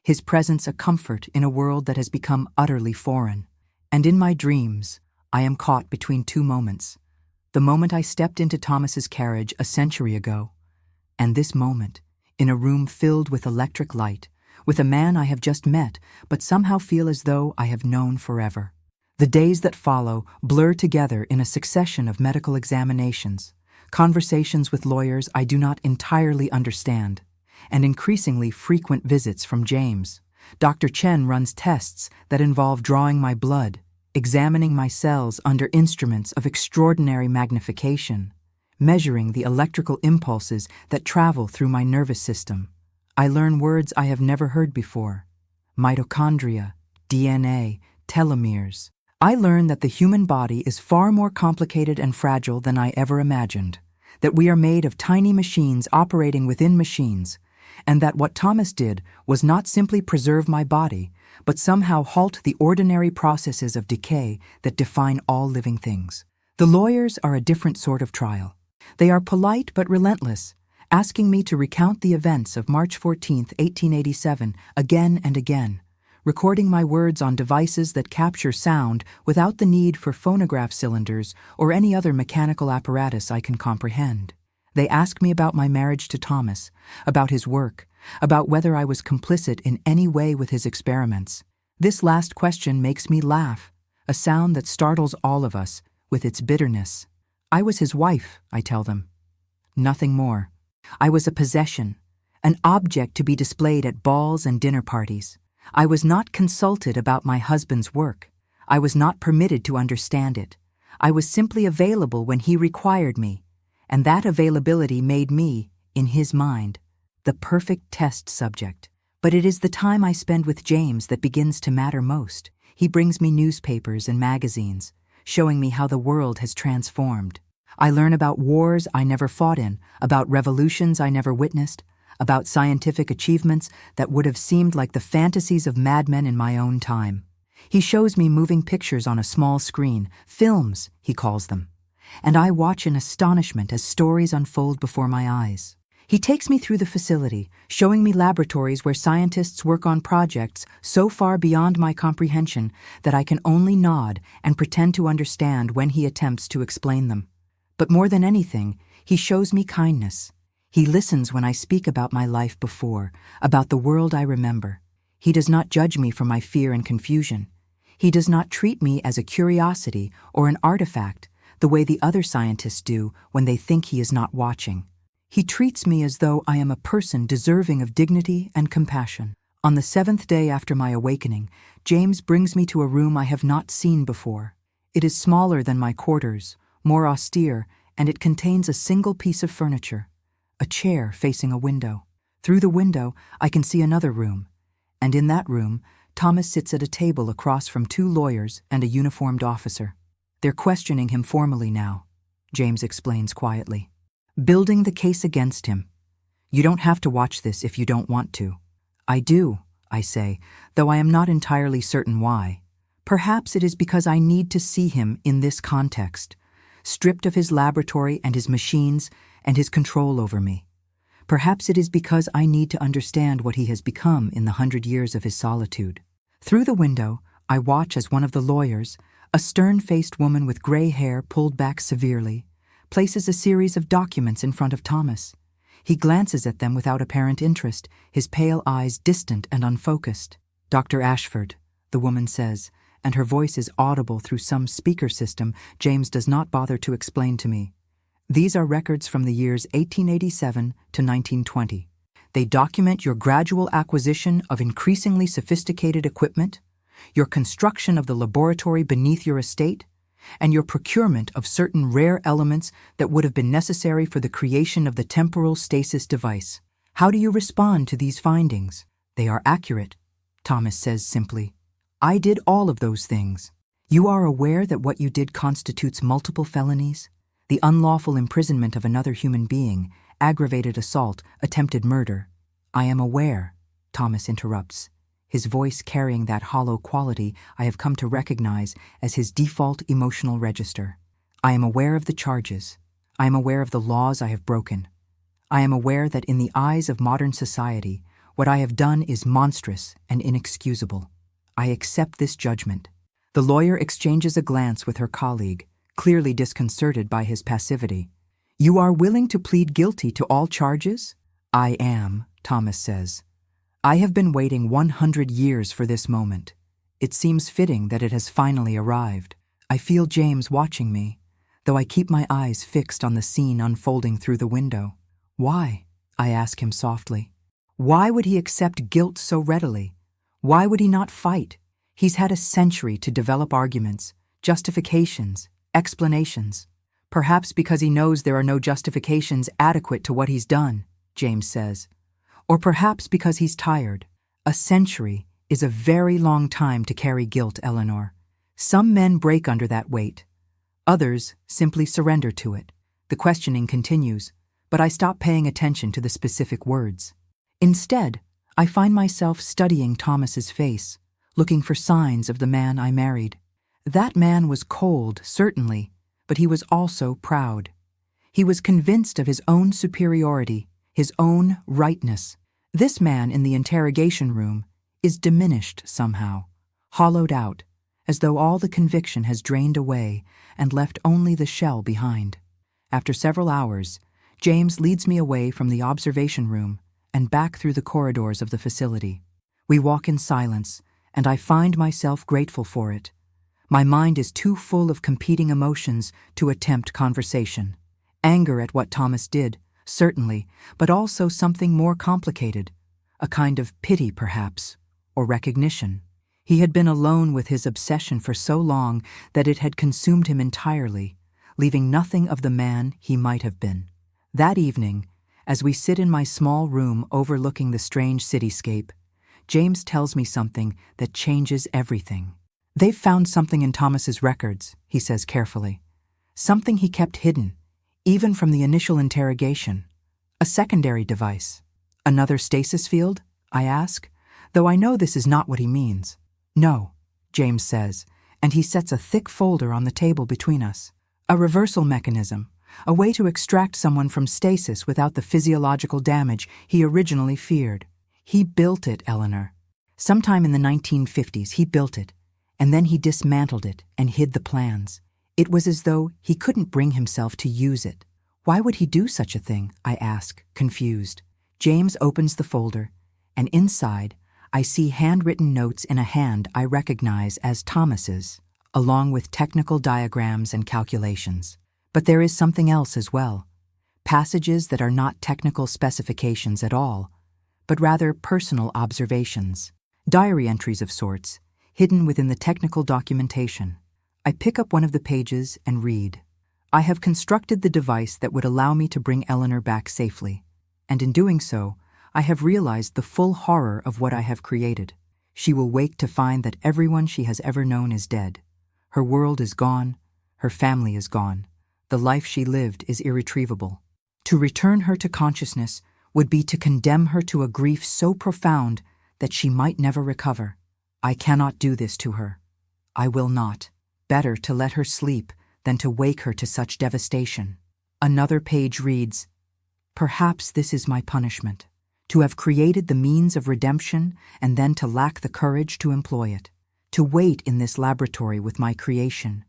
his presence a comfort in a world that has become utterly foreign. And in my dreams, I am caught between two moments. The moment I stepped into Thomas's carriage a century ago, and this moment, in a room filled with electric light, with a man I have just met, but somehow feel as though I have known forever. The days that follow blur together in a succession of medical examinations, conversations with lawyers I do not entirely understand, and increasingly frequent visits from James. Dr. Chen runs tests that involve drawing my blood, examining my cells under instruments of extraordinary magnification, measuring the electrical impulses that travel through my nervous system. I learn words I have never heard before: mitochondria, DNA, telomeres. I learn that the human body is far more complicated and fragile than I ever imagined, that we are made of tiny machines operating within machines, and that what Thomas did was not simply preserve my body, but somehow halt the ordinary processes of decay that define all living things. The lawyers are a different sort of trial. They are polite but relentless, asking me to recount the events of March 14, 1887, again and again, recording my words on devices that capture sound without the need for phonograph cylinders or any other mechanical apparatus I can comprehend. They ask me about my marriage to Thomas, about his work, about whether I was complicit in any way with his experiments. This last question makes me laugh, a sound that startles all of us with its bitterness. I was his wife, I tell them. Nothing more. I was a possession, an object to be displayed at balls and dinner parties. I was not consulted about my husband's work. I was not permitted to understand it. I was simply available when he required me, and that availability made me, in his mind, the perfect test subject. But it is the time I spend with James that begins to matter most. He brings me newspapers and magazines, showing me how the world has transformed. I learn about wars I never fought in, about revolutions I never witnessed, about scientific achievements that would have seemed like the fantasies of madmen in my own time. He shows me moving pictures on a small screen, films, he calls them, and I watch in astonishment as stories unfold before my eyes. He takes me through the facility, showing me laboratories where scientists work on projects so far beyond my comprehension that I can only nod and pretend to understand when he attempts to explain them. But more than anything, he shows me kindness. He listens when I speak about my life before, about the world I remember. He does not judge me for my fear and confusion. He does not treat me as a curiosity or an artifact, the way the other scientists do when they think he is not watching. He treats me as though I am a person deserving of dignity and compassion. On the 7th day after my awakening, James brings me to a room I have not seen before. It is smaller than my quarters, more austere, and it contains a single piece of furniture, a chair facing a window. Through the window, I can see another room, and in that room, Thomas sits at a table across from two lawyers and a uniformed officer. They're questioning him formally now, James explains quietly. Building the case against him. You don't have to watch this if you don't want to. I do, I say, though I am not entirely certain why. Perhaps it is because I need to see him in this context, stripped of his laboratory and his machines and his control over me. Perhaps it is because I need to understand what he has become in the 100 years of his solitude. Through the window, I watch as one of the lawyers, a stern-faced woman with gray hair pulled back severely, places a series of documents in front of Thomas. He glances at them without apparent interest, his pale eyes distant and unfocused. Dr. Ashford, the woman says, and her voice is audible through some speaker system James does not bother to explain to me. These are records from the years 1887 to 1920. They document your gradual acquisition of increasingly sophisticated equipment, your construction of the laboratory beneath your estate, and your procurement of certain rare elements that would have been necessary for the creation of the temporal stasis device. How do you respond to these findings? They are accurate, Thomas says simply. I did all of those things. You are aware that what you did constitutes multiple felonies? the unlawful imprisonment of another human being, aggravated assault, attempted murder. I am aware, Thomas interrupts, his voice carrying that hollow quality I have come to recognize as his default emotional register. I am aware of the charges. I am aware of the laws I have broken. I am aware that in the eyes of modern society, what I have done is monstrous and inexcusable. I accept this judgment. The lawyer exchanges a glance with her colleague, clearly disconcerted by his passivity. You are willing to plead guilty to all charges? I am, Thomas says. I have been waiting 100 years for this moment. It seems fitting that it has finally arrived. I feel James watching me, though I keep my eyes fixed on the scene unfolding through the window. Why? I ask him softly. Why would he accept guilt so readily? Why would he not fight? He's had a century to develop arguments, justifications, explanations. Perhaps because he knows there are no justifications adequate to what he's done, James says. Or perhaps because he's tired. A century is a very long time to carry guilt, Eleanor. Some men break under that weight. Others simply surrender to it. The questioning continues, but I stop paying attention to the specific words. Instead, I find myself studying Thomas's face, looking for signs of the man I married. That man was cold, certainly, but he was also proud. He was convinced of his own superiority, his own rightness. This man in the interrogation room is diminished somehow, hollowed out, as though all the conviction has drained away and left only the shell behind. After several hours, James leads me away from the observation room and back through the corridors of the facility. We walk in silence, and I find myself grateful for it. My mind is too full of competing emotions to attempt conversation. Anger at what Thomas did, certainly, but also something more complicated, a kind of pity perhaps, or recognition. He had been alone with his obsession for so long that it had consumed him entirely, leaving nothing of the man he might have been. That evening, as we sit in my small room overlooking the strange cityscape, James tells me something that changes everything. They've found something in Thomas's records, he says carefully. Something he kept hidden, even from the initial interrogation. A secondary device. Another stasis field? I ask, though I know this is not what he means. No, James says, and he sets a thick folder on the table between us. A reversal mechanism, a way to extract someone from stasis without the physiological damage he originally feared. He built it, Eleanor. Sometime in the 1950s, he built it, and then he dismantled it and hid the plans. It was as though he couldn't bring himself to use it. Why would he do such a thing? I ask, confused. James opens the folder, and inside, I see handwritten notes in a hand I recognize as Thomas's, along with technical diagrams and calculations. But there is something else as well. Passages that are not technical specifications at all, but rather personal observations. Diary entries of sorts, hidden within the technical documentation. I pick up one of the pages and read. I have constructed the device that would allow me to bring Eleanor back safely, and in doing so, I have realized the full horror of what I have created. She will wake to find that everyone she has ever known is dead. Her world is gone, her family is gone. The life she lived is irretrievable. To return her to consciousness would be to condemn her to a grief so profound that she might never recover. I cannot do this to her. I will not. Better to let her sleep than to wake her to such devastation. Another page reads, Perhaps this is my punishment, to have created the means of redemption and then to lack the courage to employ it, to wait in this laboratory with my creation,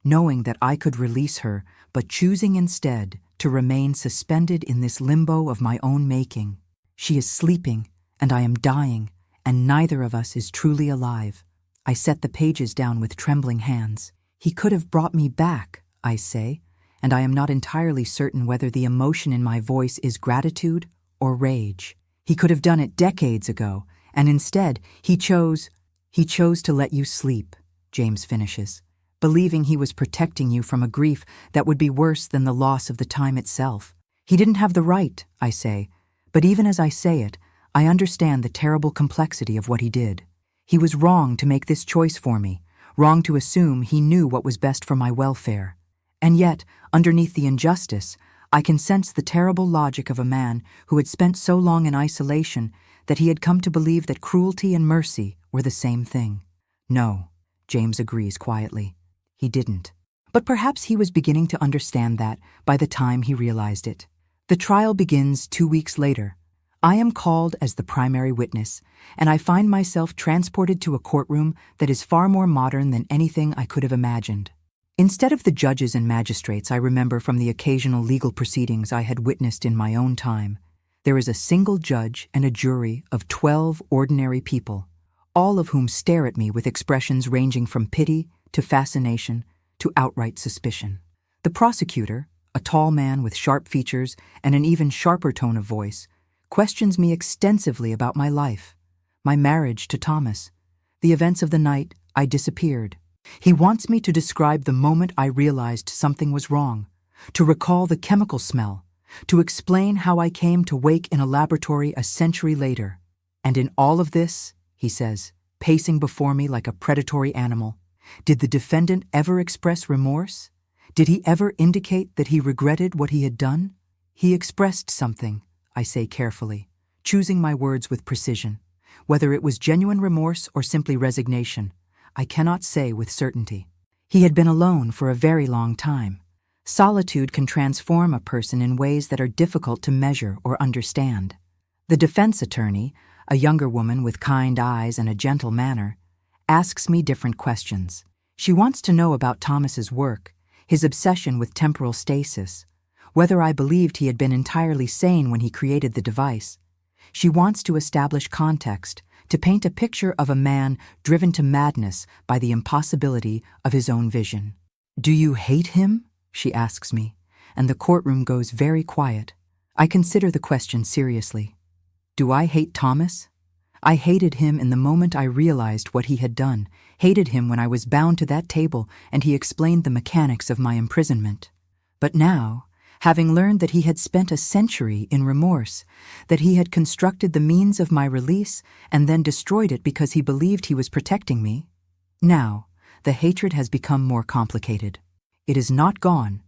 knowing that I could release her, but choosing instead to remain suspended in this limbo of my own making. She is sleeping, and I am dying, and neither of us is truly alive. I set the pages down with trembling hands. He could have brought me back, I say, and I am not entirely certain whether the emotion in my voice is gratitude or rage. He could have done it decades ago, and instead he chose to let you sleep, James finishes, believing he was protecting you from a grief that would be worse than the loss of the time itself. He didn't have the right, I say, but even as I say it, I understand the terrible complexity of what he did. He was wrong to make this choice for me, wrong to assume he knew what was best for my welfare. And yet, underneath the injustice, I can sense the terrible logic of a man who had spent so long in isolation that he had come to believe that cruelty and mercy were the same thing. No, James agrees quietly. He didn't. But perhaps he was beginning to understand that by the time he realized it. The trial begins 2 weeks later. I am called as the primary witness, and I find myself transported to a courtroom that is far more modern than anything I could have imagined. Instead of the judges and magistrates I remember from the occasional legal proceedings I had witnessed in my own time, there is a single judge and a jury of 12 ordinary people, all of whom stare at me with expressions ranging from pity to fascination to outright suspicion. The prosecutor, a tall man with sharp features and an even sharper tone of voice, questions me extensively about my life, my marriage to Thomas, the events of the night I disappeared. He wants me to describe the moment I realized something was wrong, to recall the chemical smell, to explain how I came to wake in a laboratory a century later. And in all of this, he says, pacing before me like a predatory animal, did the defendant ever express remorse? Did he ever indicate that he regretted what he had done? He expressed something, I say carefully, choosing my words with precision. Whether it was genuine remorse or simply resignation, I cannot say with certainty. He had been alone for a very long time. Solitude can transform a person in ways that are difficult to measure or understand. The defense attorney, a younger woman with kind eyes and a gentle manner, asks me different questions. She wants to know about Thomas's work, his obsession with temporal stasis, whether I believed he had been entirely sane when he created the device. She wants to establish context, to paint a picture of a man driven to madness by the impossibility of his own vision. "Do you hate him?" she asks me, and the courtroom goes very quiet. I consider the question seriously. Do I hate Thomas? I hated him in the moment I realized what he had done, hated him when I was bound to that table and he explained the mechanics of my imprisonment. But now, having learned that he had spent a century in remorse, that he had constructed the means of my release and then destroyed it because he believed he was protecting me, now the hatred has become more complicated. It is not gone,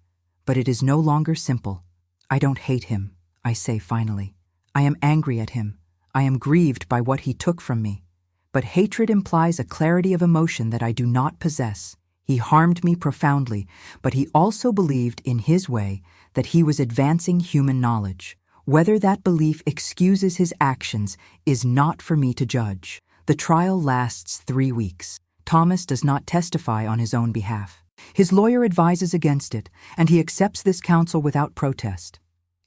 but it is no longer simple. I don't hate him, I say finally. I am angry at him. I am grieved by what he took from me. But hatred implies a clarity of emotion that I do not possess. He harmed me profoundly, but he also believed in his way that he was advancing human knowledge. Whether that belief excuses his actions is not for me to judge. The trial lasts 3 weeks. Thomas does not testify on his own behalf. His lawyer advises against it, and he accepts this counsel without protest.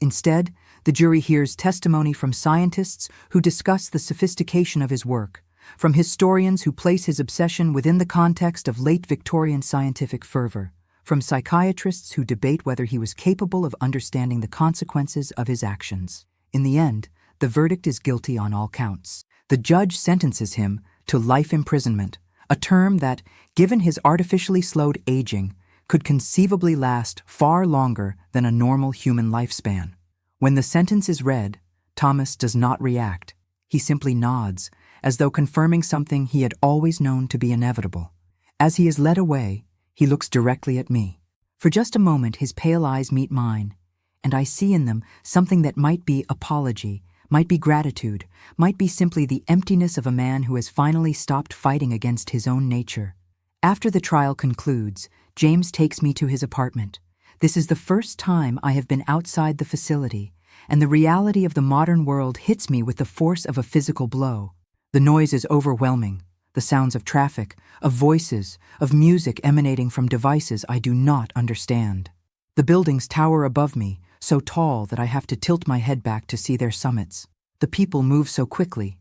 Instead, the jury hears testimony from scientists who discuss the sophistication of his work, from historians who place his obsession within the context of late Victorian scientific fervor, from psychiatrists who debate whether he was capable of understanding the consequences of his actions. In the end, the verdict is guilty on all counts. The judge sentences him to life imprisonment, a term that, given his artificially slowed aging, could conceivably last far longer than a normal human lifespan. When the sentence is read, Thomas does not react. He simply nods, as though confirming something he had always known to be inevitable. As he is led away, he looks directly at me. For just a moment, his pale eyes meet mine, and I see in them something that might be apology, might be gratitude, might be simply the emptiness of a man who has finally stopped fighting against his own nature. After the trial concludes, James takes me to his apartment. This is the first time I have been outside the facility, and the reality of the modern world hits me with the force of a physical blow. The noise is overwhelming, the sounds of traffic, of voices, of music emanating from devices I do not understand. The buildings tower above me, so tall that I have to tilt my head back to see their summits. The people move so quickly,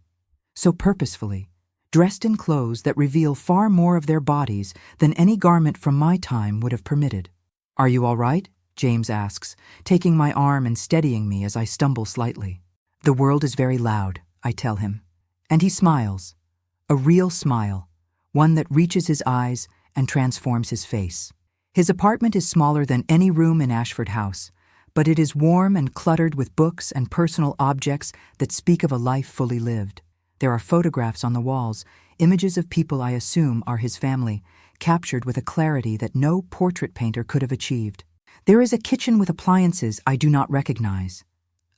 so purposefully, dressed in clothes that reveal far more of their bodies than any garment from my time would have permitted. "Are you all right?" James asks, taking my arm and steadying me as I stumble slightly. "The world is very loud," I tell him. And he smiles. A real smile, one that reaches his eyes and transforms his face. His apartment is smaller than any room in Ashford House, but it is warm and cluttered with books and personal objects that speak of a life fully lived. There are photographs on the walls, images of people I assume are his family, captured with a clarity that no portrait painter could have achieved. There is a kitchen with appliances I do not recognize,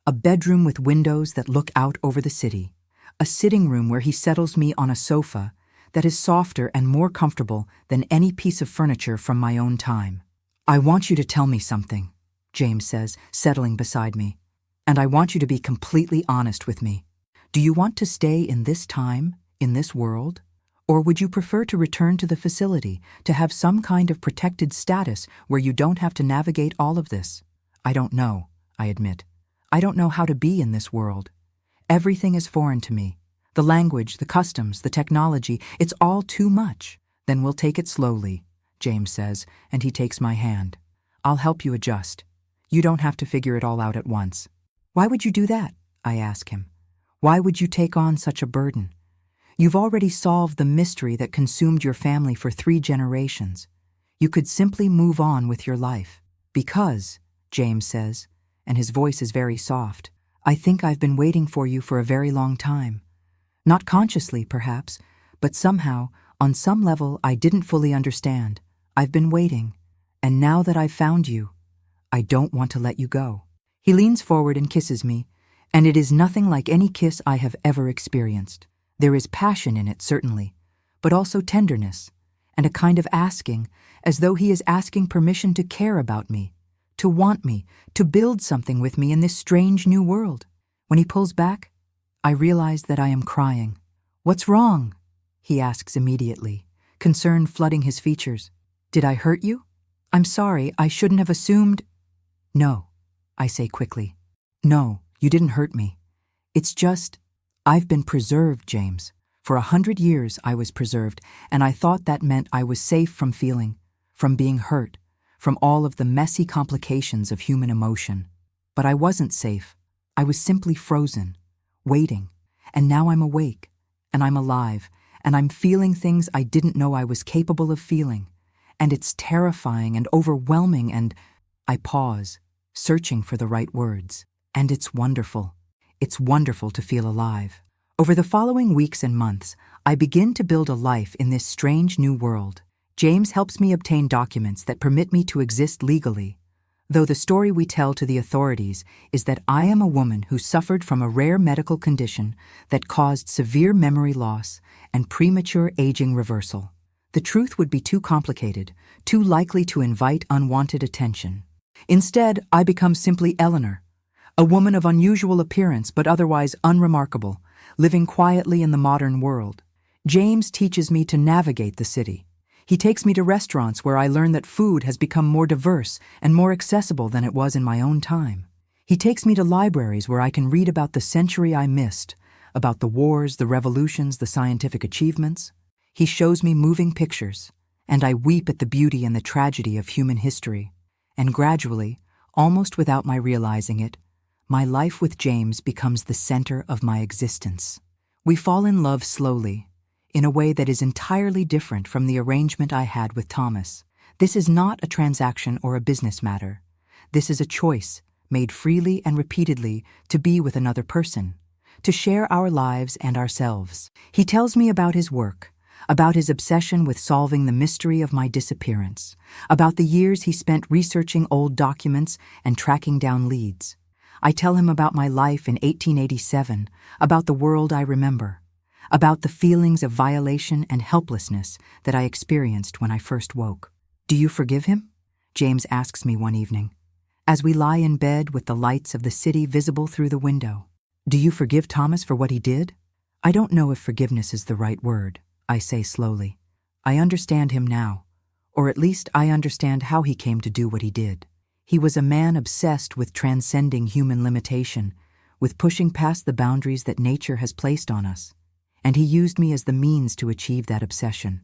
a bedroom with windows that look out over the city, a sitting room where he settles me on a sofa that is softer and more comfortable than any piece of furniture from my own time. "I want you to tell me something," James says, settling beside me. "And I want you to be completely honest with me. Do you want to stay in this time, in this world? Or would you prefer to return to the facility, to have some kind of protected status where you don't have to navigate all of this?" "I don't know," I admit. "I don't know how to be in this world. Everything is foreign to me. The language, the customs, the technology, it's all too much." "Then we'll take it slowly," James says, and he takes my hand. "I'll help you adjust. You don't have to figure it all out at once." "Why would you do that?" I ask him. "Why would you take on such a burden? You've already solved the mystery that consumed your family for 3 generations. You could simply move on with your life." "Because," James says, and his voice is very soft, "I think I've been waiting for you for a very long time. Not consciously, perhaps, but somehow, on some level I didn't fully understand. I've been waiting, and now that I've found you, I don't want to let you go." He leans forward and kisses me, and it is nothing like any kiss I have ever experienced. There is passion in it, certainly, but also tenderness, and a kind of asking, as though he is asking permission to care about me, to want me, to build something with me in this strange new world. When he pulls back, I realize that I am crying. "What's wrong?" he asks immediately, concern flooding his features. "Did I hurt you? I'm sorry, I shouldn't have assumed—" "No," I say quickly. "No, you didn't hurt me. It's just, I've been preserved, James. For 100 years I was preserved, and I thought that meant I was safe from feeling, from being hurt, from all of the messy complications of human emotion. But I wasn't safe. I was simply frozen, waiting, and now I'm awake, and I'm alive, and I'm feeling things I didn't know I was capable of feeling, and it's terrifying and overwhelming, and—" I pause, searching for the right words. "And it's wonderful. It's wonderful to feel alive." Over the following weeks and months, I begin to build a life in this strange new world. James helps me obtain documents that permit me to exist legally, though the story we tell to the authorities is that I am a woman who suffered from a rare medical condition that caused severe memory loss and premature aging reversal. The truth would be too complicated, too likely to invite unwanted attention. Instead, I become simply Eleanor, a woman of unusual appearance but otherwise unremarkable, living quietly in the modern world. James teaches me to navigate the city. He takes me to restaurants where I learn that food has become more diverse and more accessible than it was in my own time. He takes me to libraries where I can read about the century I missed, about the wars, the revolutions, the scientific achievements. He shows me moving pictures, and I weep at the beauty and the tragedy of human history. And gradually, almost without my realizing it, my life with James becomes the center of my existence. We fall in love slowly, in a way that is entirely different from the arrangement I had with Thomas. This is not a transaction or a business matter. This is a choice, made freely and repeatedly, to be with another person, to share our lives and ourselves. He tells me about his work, about his obsession with solving the mystery of my disappearance, about the years he spent researching old documents and tracking down leads. I tell him about my life in 1887, about the world I remember, about the feelings of violation and helplessness that I experienced when I first woke. "Do you forgive him?" James asks me one evening, as we lie in bed with the lights of the city visible through the window. "Do you forgive Thomas for what he did?" "I don't know if forgiveness is the right word," I say slowly. "I understand him now, or at least I understand how he came to do what he did. He was a man obsessed with transcending human limitation, with pushing past the boundaries that nature has placed on us. And he used me as the means to achieve that obsession.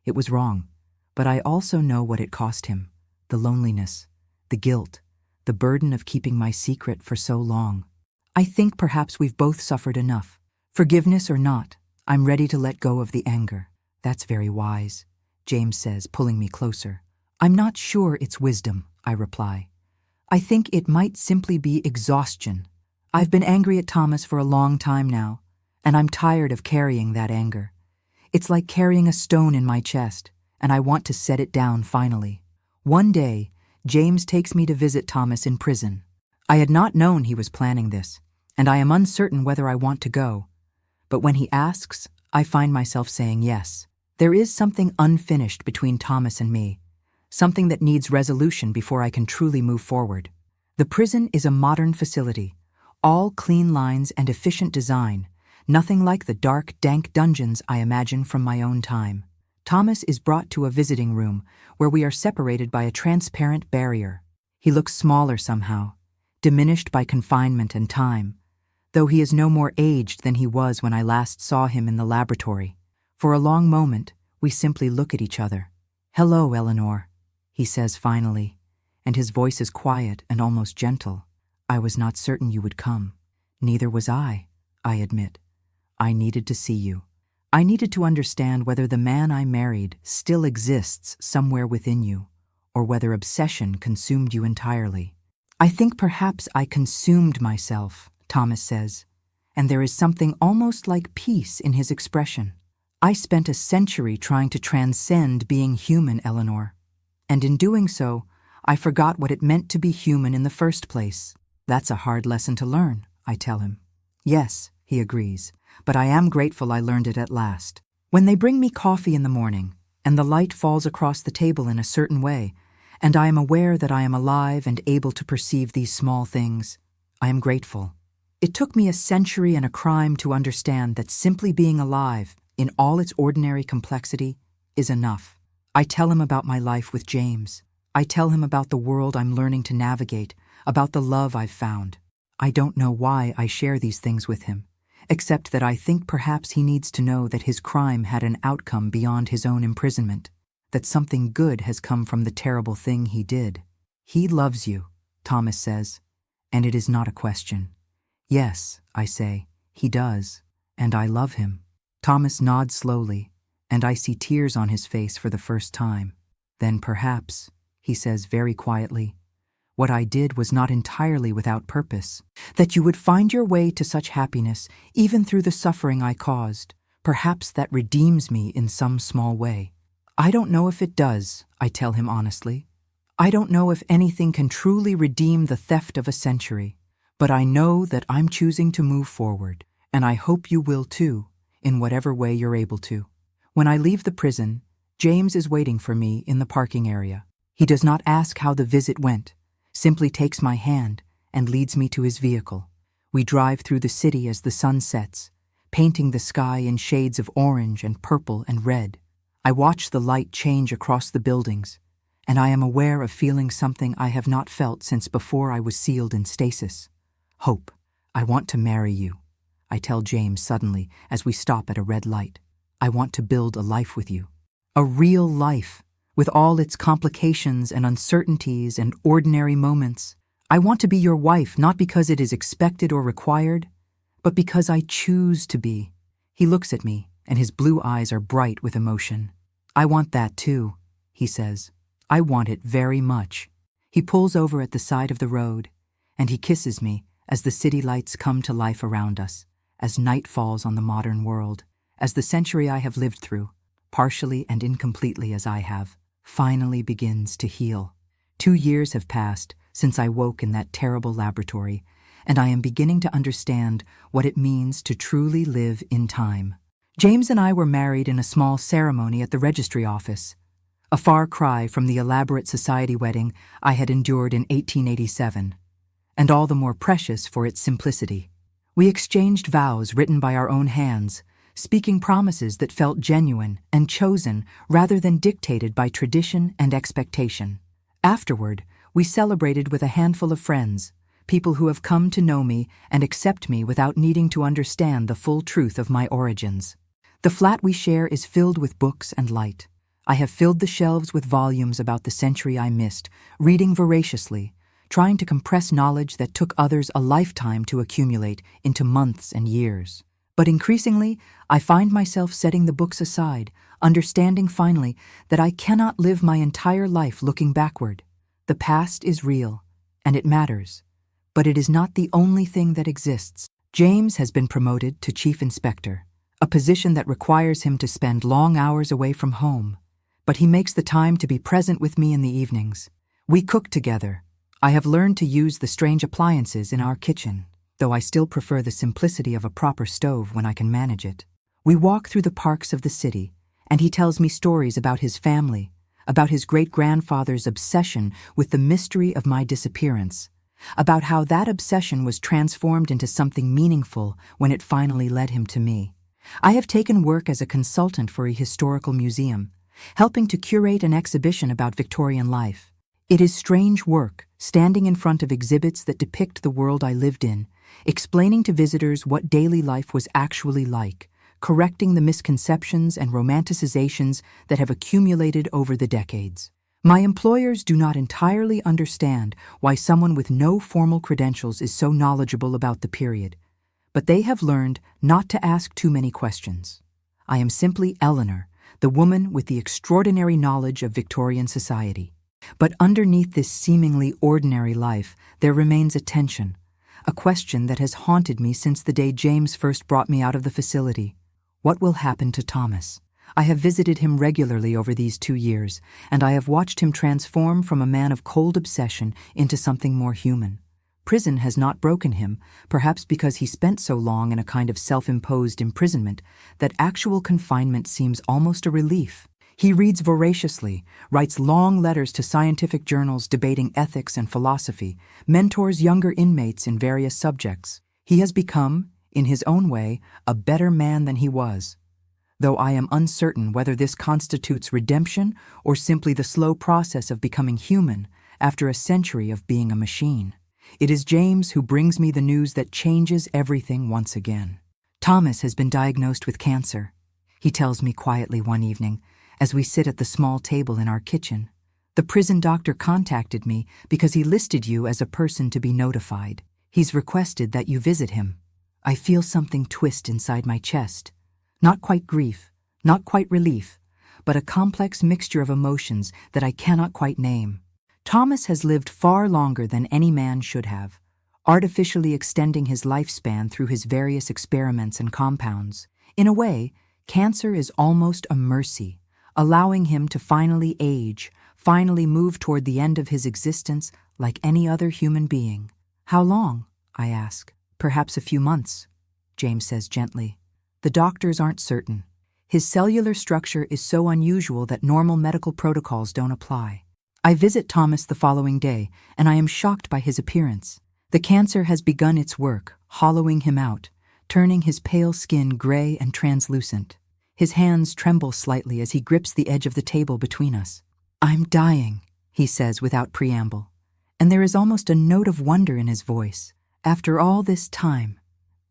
It was wrong, but I also know what it cost him: the loneliness, the guilt, the burden of keeping my secret for so long. I think perhaps we've both suffered enough. Forgiveness or not, I'm ready to let go of the anger." "That's very wise," James says, pulling me closer. "I'm not sure it's wisdom," I reply. "I think it might simply be exhaustion. I've been angry at Thomas for a long time now, and I'm tired of carrying that anger. It's like carrying a stone in my chest, and I want to set it down finally. One day, James takes me to visit Thomas in prison. I had not known he was planning this, and I am uncertain whether I want to go. But when he asks, I find myself saying yes. There is something unfinished between Thomas and me, something that needs resolution before I can truly move forward. The prison is a modern facility, all clean lines and efficient design, nothing like the dark, dank dungeons I imagine from my own time. Thomas is brought to a visiting room where we are separated by a transparent barrier. He looks smaller somehow, diminished by confinement and time, though he is no more aged than he was when I last saw him in the laboratory. For a long moment, we simply look at each other. "Hello, Eleanor," he says finally, and his voice is quiet and almost gentle. "I was not certain you would come." "Neither was I admit. I needed to see you. I needed to understand whether the man I married still exists somewhere within you, or whether obsession consumed you entirely." "I think perhaps I consumed myself," Thomas says, and there is something almost like peace in his expression. "I spent a century trying to transcend being human, Eleanor, and in doing so, I forgot what it meant to be human in the first place." "That's a hard lesson to learn," I tell him. "Yes," he agrees, "but I am grateful I learned it at last." When they bring me coffee in the morning, and the light falls across the table in a certain way, and I am aware that I am alive and able to perceive these small things, I am grateful. It took me a century and a crime to understand that simply being alive, in all its ordinary complexity, is enough. I tell him about my life with James. I tell him about the world I'm learning to navigate, about the love I've found. I don't know why I share these things with him, except that I think perhaps he needs to know that his crime had an outcome beyond his own imprisonment, that something good has come from the terrible thing he did. "He loves you," Thomas says, and it is not a question. "Yes," I say, "he does, and I love him." Thomas nods slowly, and I see tears on his face for the first time. "Then perhaps," he says very quietly, "what I did was not entirely without purpose, that you would find your way to such happiness even through the suffering I caused. Perhaps that redeems me in some small way." "I don't know if it does," I tell him honestly. "I don't know if anything can truly redeem the theft of a century, but I know that I'm choosing to move forward, and I hope you will too, in whatever way you're able to." When I leave the prison, James is waiting for me in the parking area. He does not ask how the visit went, simply takes my hand and leads me to his vehicle. We drive through the city as the sun sets, painting the sky in shades of orange and purple and red. I watch the light change across the buildings, and I am aware of feeling something I have not felt since before I was sealed in stasis. "Hope, I want to marry you," I tell James suddenly as we stop at a red light. "I want to build a life with you. A real life, with all its complications and uncertainties and ordinary moments. I want to be your wife not because it is expected or required, but because I choose to be." He looks at me, and his blue eyes are bright with emotion. "I want that too," he says. "I want it very much." He pulls over at the side of the road, and he kisses me as the city lights come to life around us, as night falls on the modern world, as the century I have lived through, partially and incompletely as I have, finally begins to heal. 2 years have passed since I woke in that terrible laboratory, and I am beginning to understand what it means to truly live in time. James and I were married in a small ceremony at the registry office, a far cry from the elaborate society wedding I had endured in 1887, and all the more precious for its simplicity. We exchanged vows written by our own hands, speaking promises that felt genuine and chosen rather than dictated by tradition and expectation. Afterward, we celebrated with a handful of friends, people who have come to know me and accept me without needing to understand the full truth of my origins. The flat we share is filled with books and light. I have filled the shelves with volumes about the century I missed, reading voraciously, trying to compress knowledge that took others a lifetime to accumulate into months and years. But increasingly, I find myself setting the books aside, understanding finally that I cannot live my entire life looking backward. The past is real, and it matters, but it is not the only thing that exists. James has been promoted to chief inspector, a position that requires him to spend long hours away from home, but he makes the time to be present with me in the evenings. We cook together. I have learned to use the strange appliances in our kitchen, though I still prefer the simplicity of a proper stove when I can manage it. We walk through the parks of the city, and he tells me stories about his family, about his great-grandfather's obsession with the mystery of my disappearance, about how that obsession was transformed into something meaningful when it finally led him to me. I have taken work as a consultant for a historical museum, helping to curate an exhibition about Victorian life. It is strange work, standing in front of exhibits that depict the world I lived in, explaining to visitors what daily life was actually like, correcting the misconceptions and romanticizations that have accumulated over the decades. My employers do not entirely understand why someone with no formal credentials is so knowledgeable about the period, but they have learned not to ask too many questions. I am simply Eleanor, the woman with the extraordinary knowledge of Victorian society. But underneath this seemingly ordinary life, there remains a tension, a question that has haunted me since the day James first brought me out of the facility. What will happen to Thomas? I have visited him regularly over these 2 years, and I have watched him transform from a man of cold obsession into something more human. Prison has not broken him, perhaps because he spent so long in a kind of self-imposed imprisonment that actual confinement seems almost a relief. He reads voraciously, writes long letters to scientific journals debating ethics and philosophy, mentors younger inmates in various subjects. He has become, in his own way, a better man than he was, though I am uncertain whether this constitutes redemption or simply the slow process of becoming human after a century of being a machine. It is James who brings me the news that changes everything once again. Thomas has been diagnosed with cancer, he tells me quietly one evening, as we sit at the small table in our kitchen. The prison doctor contacted me because he listed you as a person to be notified. He's requested that you visit him. I feel something twist inside my chest. Not quite grief, not quite relief, but a complex mixture of emotions that I cannot quite name. Thomas has lived far longer than any man should have, artificially extending his lifespan through his various experiments and compounds. In a way, cancer is almost a mercy, allowing him to finally age, finally move toward the end of his existence like any other human being. How long? I ask. Perhaps a few months, James says gently. The doctors aren't certain. His cellular structure is so unusual that normal medical protocols don't apply. I visit Thomas the following day, and I am shocked by his appearance. The cancer has begun its work, hollowing him out, turning his pale skin gray and translucent. His hands tremble slightly as he grips the edge of the table between us. "I'm dying," he says without preamble, and there is almost a note of wonder in his voice. After all this time,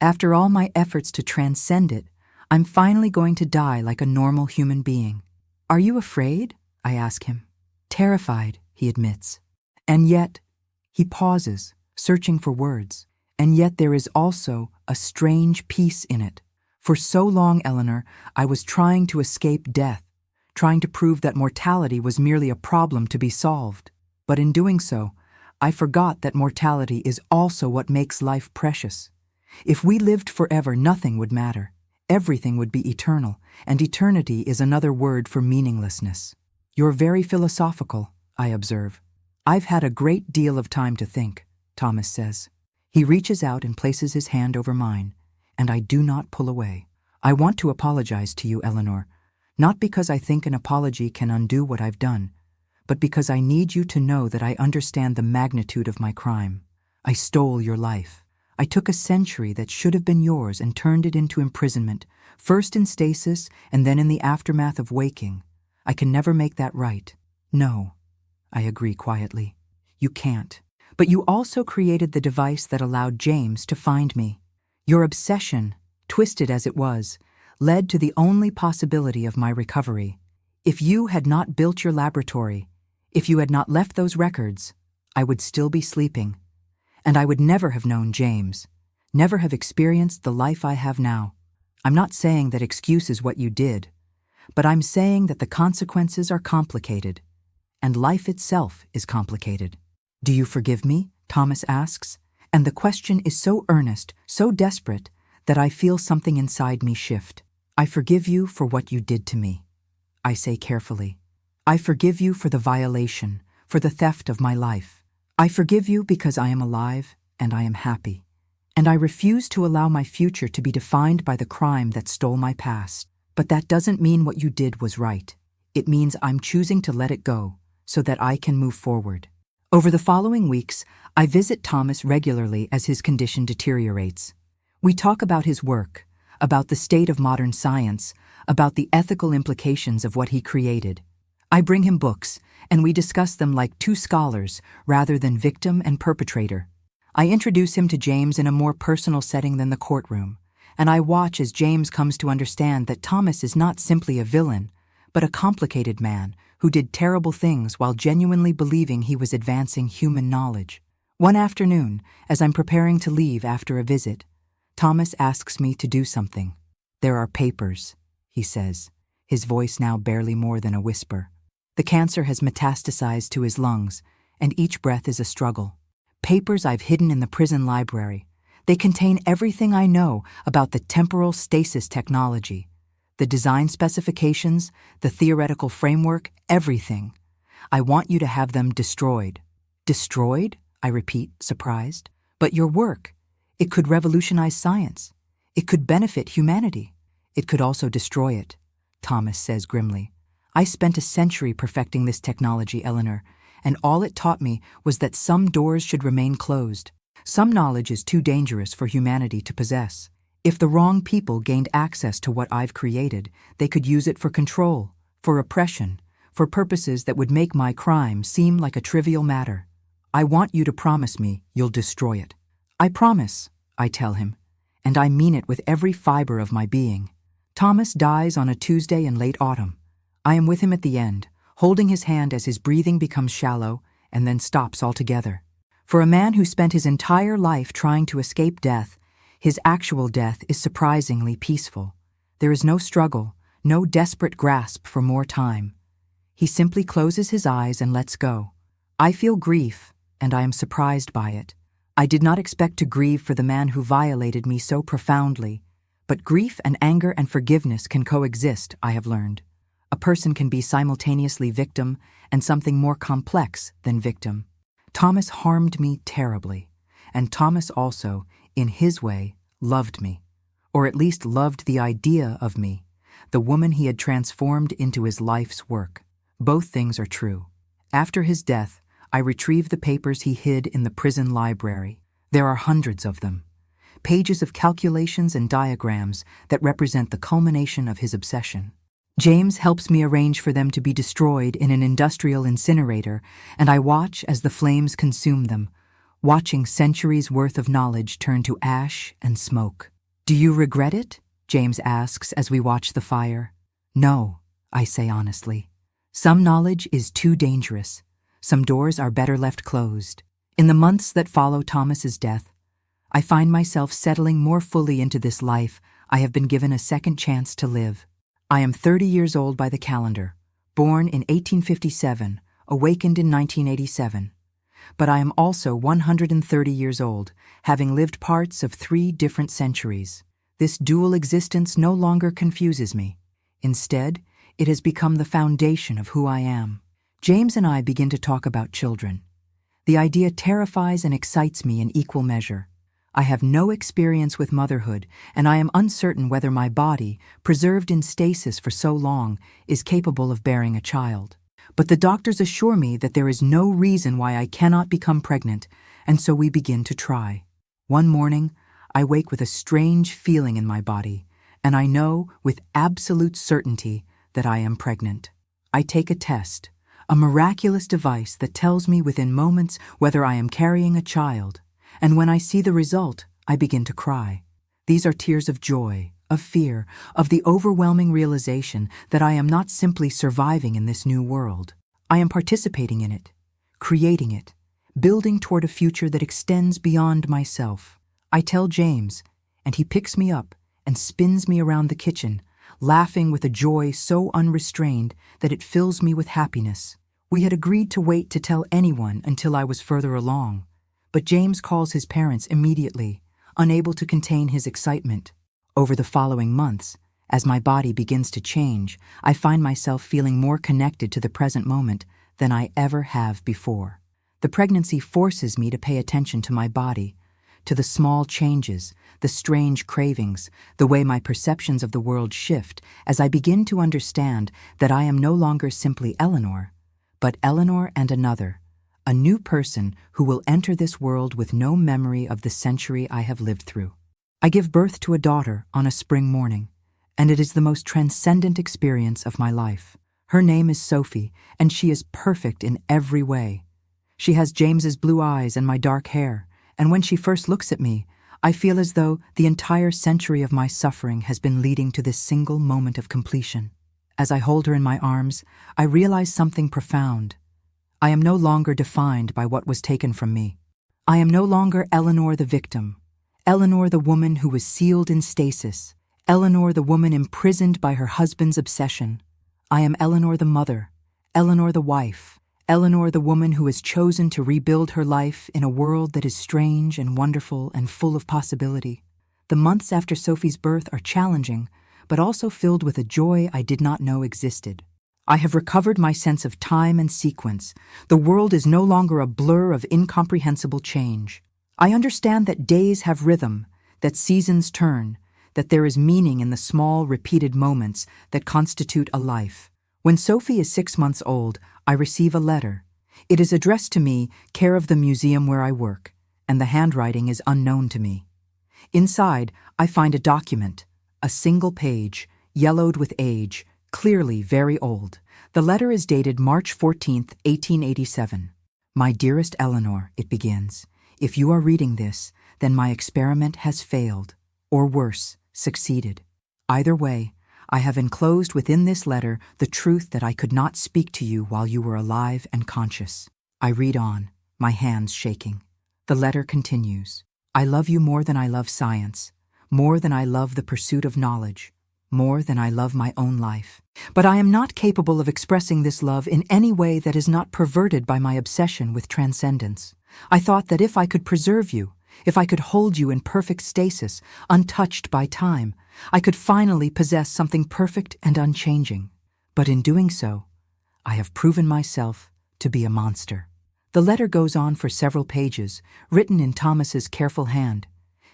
after all my efforts to transcend it, I'm finally going to die like a normal human being. "Are you afraid?" I ask him. "Terrified," he admits. And yet, he pauses, searching for words. And yet there is also a strange peace in it. For so long, Eleanor, I was trying to escape death, trying to prove that mortality was merely a problem to be solved. But in doing so, I forgot that mortality is also what makes life precious. If we lived forever, nothing would matter. Everything would be eternal, and eternity is another word for meaninglessness. "You're very philosophical," I observe. "I've had a great deal of time to think," Thomas says. He reaches out and places his hand over mine, and I do not pull away. "I want to apologize to you, Eleanor, not because I think an apology can undo what I've done, but because I need you to know that I understand the magnitude of my crime. I stole your life. I took a century that should have been yours and turned it into imprisonment, first in stasis and then in the aftermath of waking. I can never make that right." "No," I agree quietly. "You can't. But you also created the device that allowed James to find me. Your obsession, twisted as it was, led to the only possibility of my recovery. If you had not built your laboratory, if you had not left those records, I would still be sleeping. And I would never have known James, never have experienced the life I have now. I'm not saying that excuse is what you did, but I'm saying that the consequences are complicated, and life itself is complicated." "Do you forgive me?" Thomas asks, and the question is so earnest, so desperate, that I feel something inside me shift. "I forgive you for what you did to me," I say carefully. I forgive you for the violation, for the theft of my life. I forgive you because I am alive and I am happy. And I refuse to allow my future to be defined by the crime that stole my past. But that doesn't mean what you did was right. It means I'm choosing to let it go so that I can move forward. Over the following weeks, I visit Thomas regularly as his condition deteriorates. We talk about his work, about the state of modern science, about the ethical implications of what he created. I bring him books, and we discuss them like two scholars rather than victim and perpetrator. I introduce him to James in a more personal setting than the courtroom, and I watch as James comes to understand that Thomas is not simply a villain, but a complicated man who did terrible things while genuinely believing he was advancing human knowledge. One afternoon, as I'm preparing to leave after a visit, Thomas asks me to do something. "There are papers," he says, his voice now barely more than a whisper. The cancer has metastasized to his lungs, and each breath is a struggle. Papers I've hidden in the prison library. They contain everything I know about the temporal stasis technology. The design specifications, the theoretical framework, everything. I want you to have them destroyed. Destroyed? I repeat, surprised. But your work. It could revolutionize science. It could benefit humanity. It could also destroy it, Thomas says grimly. I spent a century perfecting this technology, Eleanor, and all it taught me was that some doors should remain closed. Some knowledge is too dangerous for humanity to possess. If the wrong people gained access to what I've created, they could use it for control, for oppression, for purposes that would make my crime seem like a trivial matter. I want you to promise me you'll destroy it. I promise, I tell him, and I mean it with every fiber of my being. Thomas dies on a Tuesday in late autumn. I am with him at the end, holding his hand as his breathing becomes shallow and then stops altogether. For a man who spent his entire life trying to escape death, his actual death is surprisingly peaceful. There is no struggle, no desperate grasp for more time. He simply closes his eyes and lets go. I feel grief, and I am surprised by it. I did not expect to grieve for the man who violated me so profoundly, but grief and anger and forgiveness can coexist, I have learned. A person can be simultaneously victim and something more complex than victim. Thomas harmed me terribly, and Thomas also, in his way, loved me, or at least loved the idea of me, the woman he had transformed into his life's work. Both things are true. After his death, I retrieved the papers he hid in the prison library. There are hundreds of them, pages of calculations and diagrams that represent the culmination of his obsession. James helps me arrange for them to be destroyed in an industrial incinerator, and I watch as the flames consume them, watching centuries' worth of knowledge turn to ash and smoke. "Do you regret it?" James asks as we watch the fire. "No," I say honestly. Some knowledge is too dangerous. Some doors are better left closed. In the months that follow Thomas's death, I find myself settling more fully into this life I have been given a second chance to live. I am 30 years old by the calendar, born in 1857, awakened in 1987. But I am also 130 years old, having lived parts of 3 different centuries. This dual existence no longer confuses me. Instead, it has become the foundation of who I am. James and I begin to talk about children. The idea terrifies and excites me in equal measure. I have no experience with motherhood, and I am uncertain whether my body, preserved in stasis for so long, is capable of bearing a child. But the doctors assure me that there is no reason why I cannot become pregnant, and so we begin to try. One morning, I wake with a strange feeling in my body, and I know with absolute certainty that I am pregnant. I take a test, a miraculous device that tells me within moments whether I am carrying a child. And when I see the result, I begin to cry. These are tears of joy, of fear, of the overwhelming realization that I am not simply surviving in this new world. I am participating in it, creating it, building toward a future that extends beyond myself. I tell James, and he picks me up and spins me around the kitchen, laughing with a joy so unrestrained that it fills me with happiness. We had agreed to wait to tell anyone until I was further along. But James calls his parents immediately, unable to contain his excitement. Over the following months, As my body begins to change, I find myself feeling more connected to the present moment than I ever have before. The pregnancy forces me to pay attention to my body, to the small changes, the strange cravings, the way my perceptions of the world shift as I begin to understand that I am no longer simply Eleanor, but Eleanor and another, a new person who will enter this world with no memory of the century I have lived through. I give birth to a daughter on a spring morning, and it is the most transcendent experience of my life. Her name is Sophie, and she is perfect in every way. She has James's blue eyes and my dark hair, and when she first looks at me, I feel as though the entire century of my suffering has been leading to this single moment of completion. As I hold her in my arms, I realize something profound. I am no longer defined by what was taken from me. I am no longer Eleanor the victim, Eleanor the woman who was sealed in stasis, Eleanor the woman imprisoned by her husband's obsession. I am Eleanor the mother, Eleanor the wife, Eleanor the woman who has chosen to rebuild her life in a world that is strange and wonderful and full of possibility. The months after Sophie's birth are challenging, but also filled with a joy I did not know existed. I have recovered my sense of time and sequence. The world is no longer a blur of incomprehensible change. I understand that days have rhythm, that seasons turn, that there is meaning in the small, repeated moments that constitute a life. When Sophie is 6 months old, I receive a letter. It is addressed to me, care of the museum where I work, and the handwriting is unknown to me. Inside, I find a document, a single page, yellowed with age, clearly very old. The letter is dated March 14th, 1887. My dearest Eleanor, it begins, if you are reading this, then my experiment has failed, or worse, succeeded. Either way, I have enclosed within this letter the truth that I could not speak to you while you were alive and conscious. I read on, my hands shaking. The letter continues. I love you more than I love science, more than I love the pursuit of knowledge, more than I love my own life. But I am not capable of expressing this love in any way that is not perverted by my obsession with transcendence. I thought that if I could preserve you, if I could hold you in perfect stasis, untouched by time, I could finally possess something perfect and unchanging. But in doing so, I have proven myself to be a monster. The letter goes on for several pages, written in Thomas's careful hand,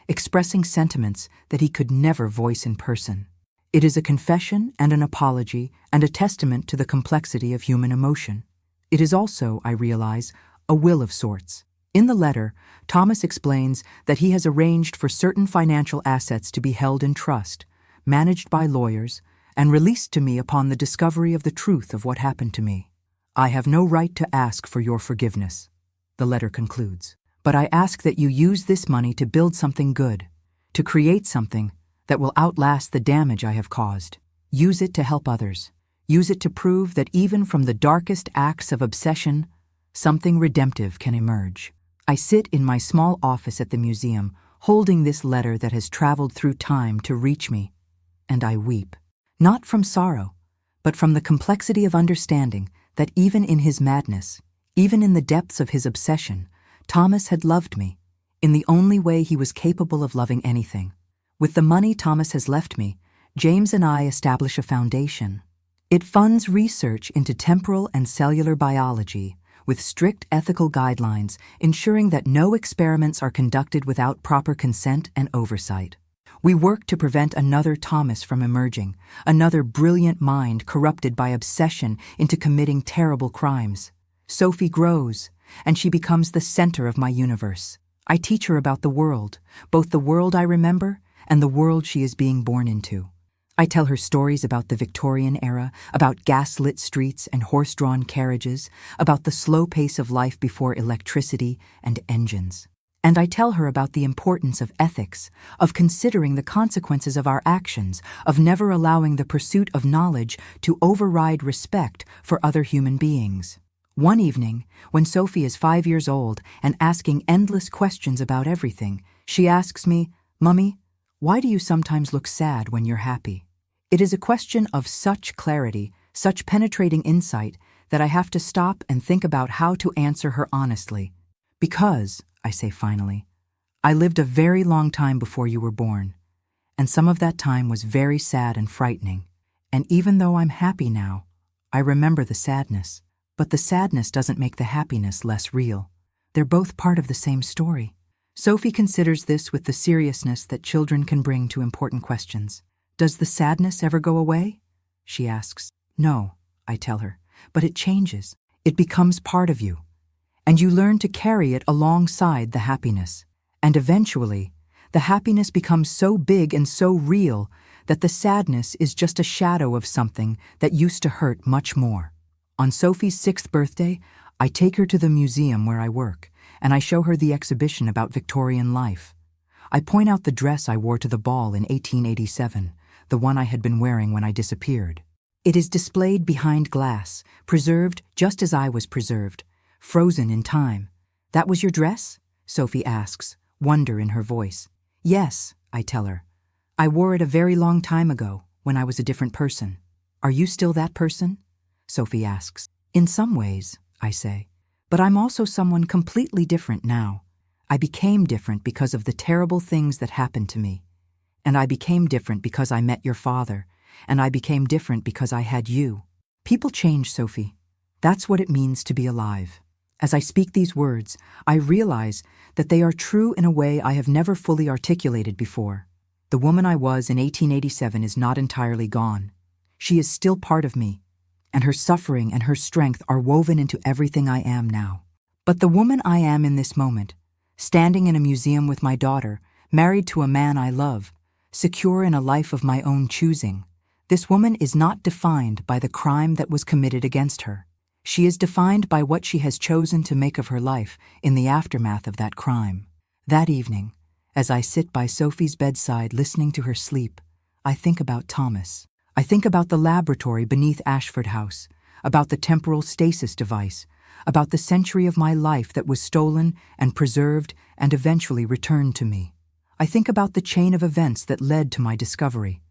expressing sentiments that he could never voice in person. It is a confession and an apology and a testament to the complexity of human emotion. It is also, I realize, a will of sorts. In the letter, Thomas explains that he has arranged for certain financial assets to be held in trust, managed by lawyers, and released to me upon the discovery of the truth of what happened to me. I have no right to ask for your forgiveness, the letter concludes, but I ask that you use this money to build something good, to create something that will outlast the damage I have caused. Use it to help others. Use it to prove that even from the darkest acts of obsession, something redemptive can emerge. I sit in my small office at the museum, holding this letter that has traveled through time to reach me, and I weep. Not from sorrow, but from the complexity of understanding that even in his madness, even in the depths of his obsession, Thomas had loved me, in the only way he was capable of loving anything. With the money Thomas has left me, James and I establish a foundation. It funds research into temporal and cellular biology, with strict ethical guidelines ensuring that no experiments are conducted without proper consent and oversight. We work to prevent another Thomas from emerging, another brilliant mind corrupted by obsession into committing terrible crimes. Sophie grows, and she becomes the center of my universe. I teach her about the world, both the world I remember and the world she is being born into. I tell her stories about the Victorian era, about gas-lit streets and horse-drawn carriages, about the slow pace of life before electricity and engines. And I tell her about the importance of ethics, of considering the consequences of our actions, of never allowing the pursuit of knowledge to override respect for other human beings. One evening, when Sophie is 5 years old and asking endless questions about everything, she asks me, "Mummy, why do you sometimes look sad when you're happy?" It is a question of such clarity, such penetrating insight, that I have to stop and think about how to answer her honestly. Because, I say finally, I lived a very long time before you were born, And some of that time was very sad and frightening. And even though I'm happy now, I remember the sadness. But the sadness doesn't make the happiness less real. They're both part of the same story. Sophie considers this with the seriousness that children can bring to important questions. Does the sadness ever go away? She asks. No, I tell her, but it changes. It becomes part of you. And you learn to carry it alongside the happiness. And eventually, the happiness becomes so big and so real that the sadness is just a shadow of something that used to hurt much more. On Sophie's 6th birthday, I take her to the museum where I work, and I show her the exhibition about Victorian life. I point out the dress I wore to the ball in 1887, the one I had been wearing when I disappeared. It is displayed behind glass, preserved just as I was preserved, frozen in time. That was your dress? Sophie asks, wonder in her voice. Yes, I tell her. I wore it a very long time ago, when I was a different person. Are you still that person? Sophie asks. In some ways, I say. But I'm also someone completely different now. I became different because of the terrible things that happened to me. And I became different because I met your father. And I became different because I had you. People change, Sophie. That's what it means to be alive. As I speak these words, I realize that they are true in a way I have never fully articulated before. The woman I was in 1887 is not entirely gone. She is still part of me, and her suffering and her strength are woven into everything I am now. But the woman I am in this moment, standing in a museum with my daughter, married to a man I love, secure in a life of my own choosing, this woman is not defined by the crime that was committed against her. She is defined by what she has chosen to make of her life in the aftermath of that crime. That evening, as I sit by Sophie's bedside listening to her sleep, I think about Thomas. I think about the laboratory beneath Ashford House, about the temporal stasis device, about the century of my life that was stolen and preserved and eventually returned to me. I think about the chain of events that led to my discovery,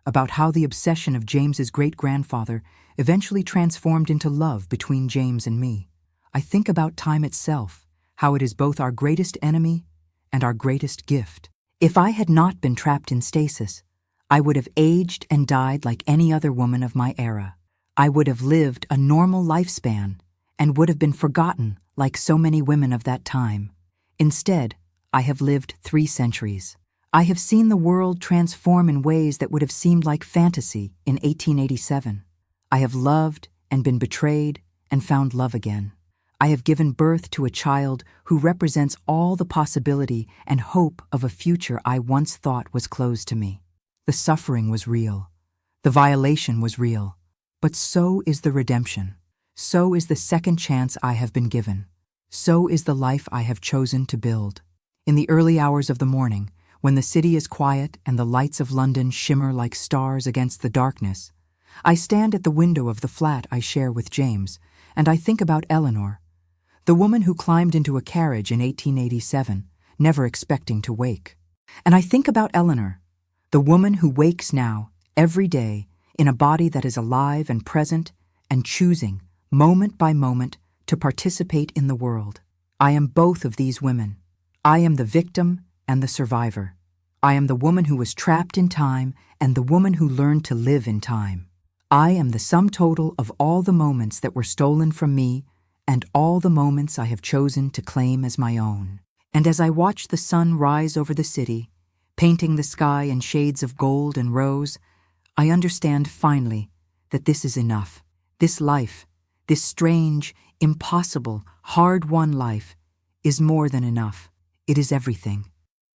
about how the obsession of James's great-grandfather eventually transformed into love between James and me. I think about time itself, how it is both our greatest enemy and our greatest gift. If I had not been trapped in stasis, I would have aged and died like any other woman of my era. I would have lived a normal lifespan and would have been forgotten like so many women of that time. Instead, I have lived 3 centuries. I have seen the world transform in ways that would have seemed like fantasy in 1887. I have loved and been betrayed and found love again. I have given birth to a child who represents all the possibility and hope of a future I once thought was closed to me. The suffering was real. The violation was real. But so is the redemption. So is the second chance I have been given. So is the life I have chosen to build. In the early hours of the morning, when the city is quiet and the lights of London shimmer like stars against the darkness, I stand at the window of the flat I share with James, and I think about Eleanor, the woman who climbed into a carriage in 1887, never expecting to wake. And I think about Eleanor, the woman who wakes now, every day, in a body that is alive and present and choosing, moment by moment, to participate in the world. I am both of these women. I am the victim and the survivor. I am the woman who was trapped in time and the woman who learned to live in time. I am the sum total of all the moments that were stolen from me and all the moments I have chosen to claim as my own. And as I watch the sun rise over the city, painting the sky in shades of gold and rose, I understand finally that this is enough. This life, this strange, impossible, hard-won life, is more than enough. It is everything.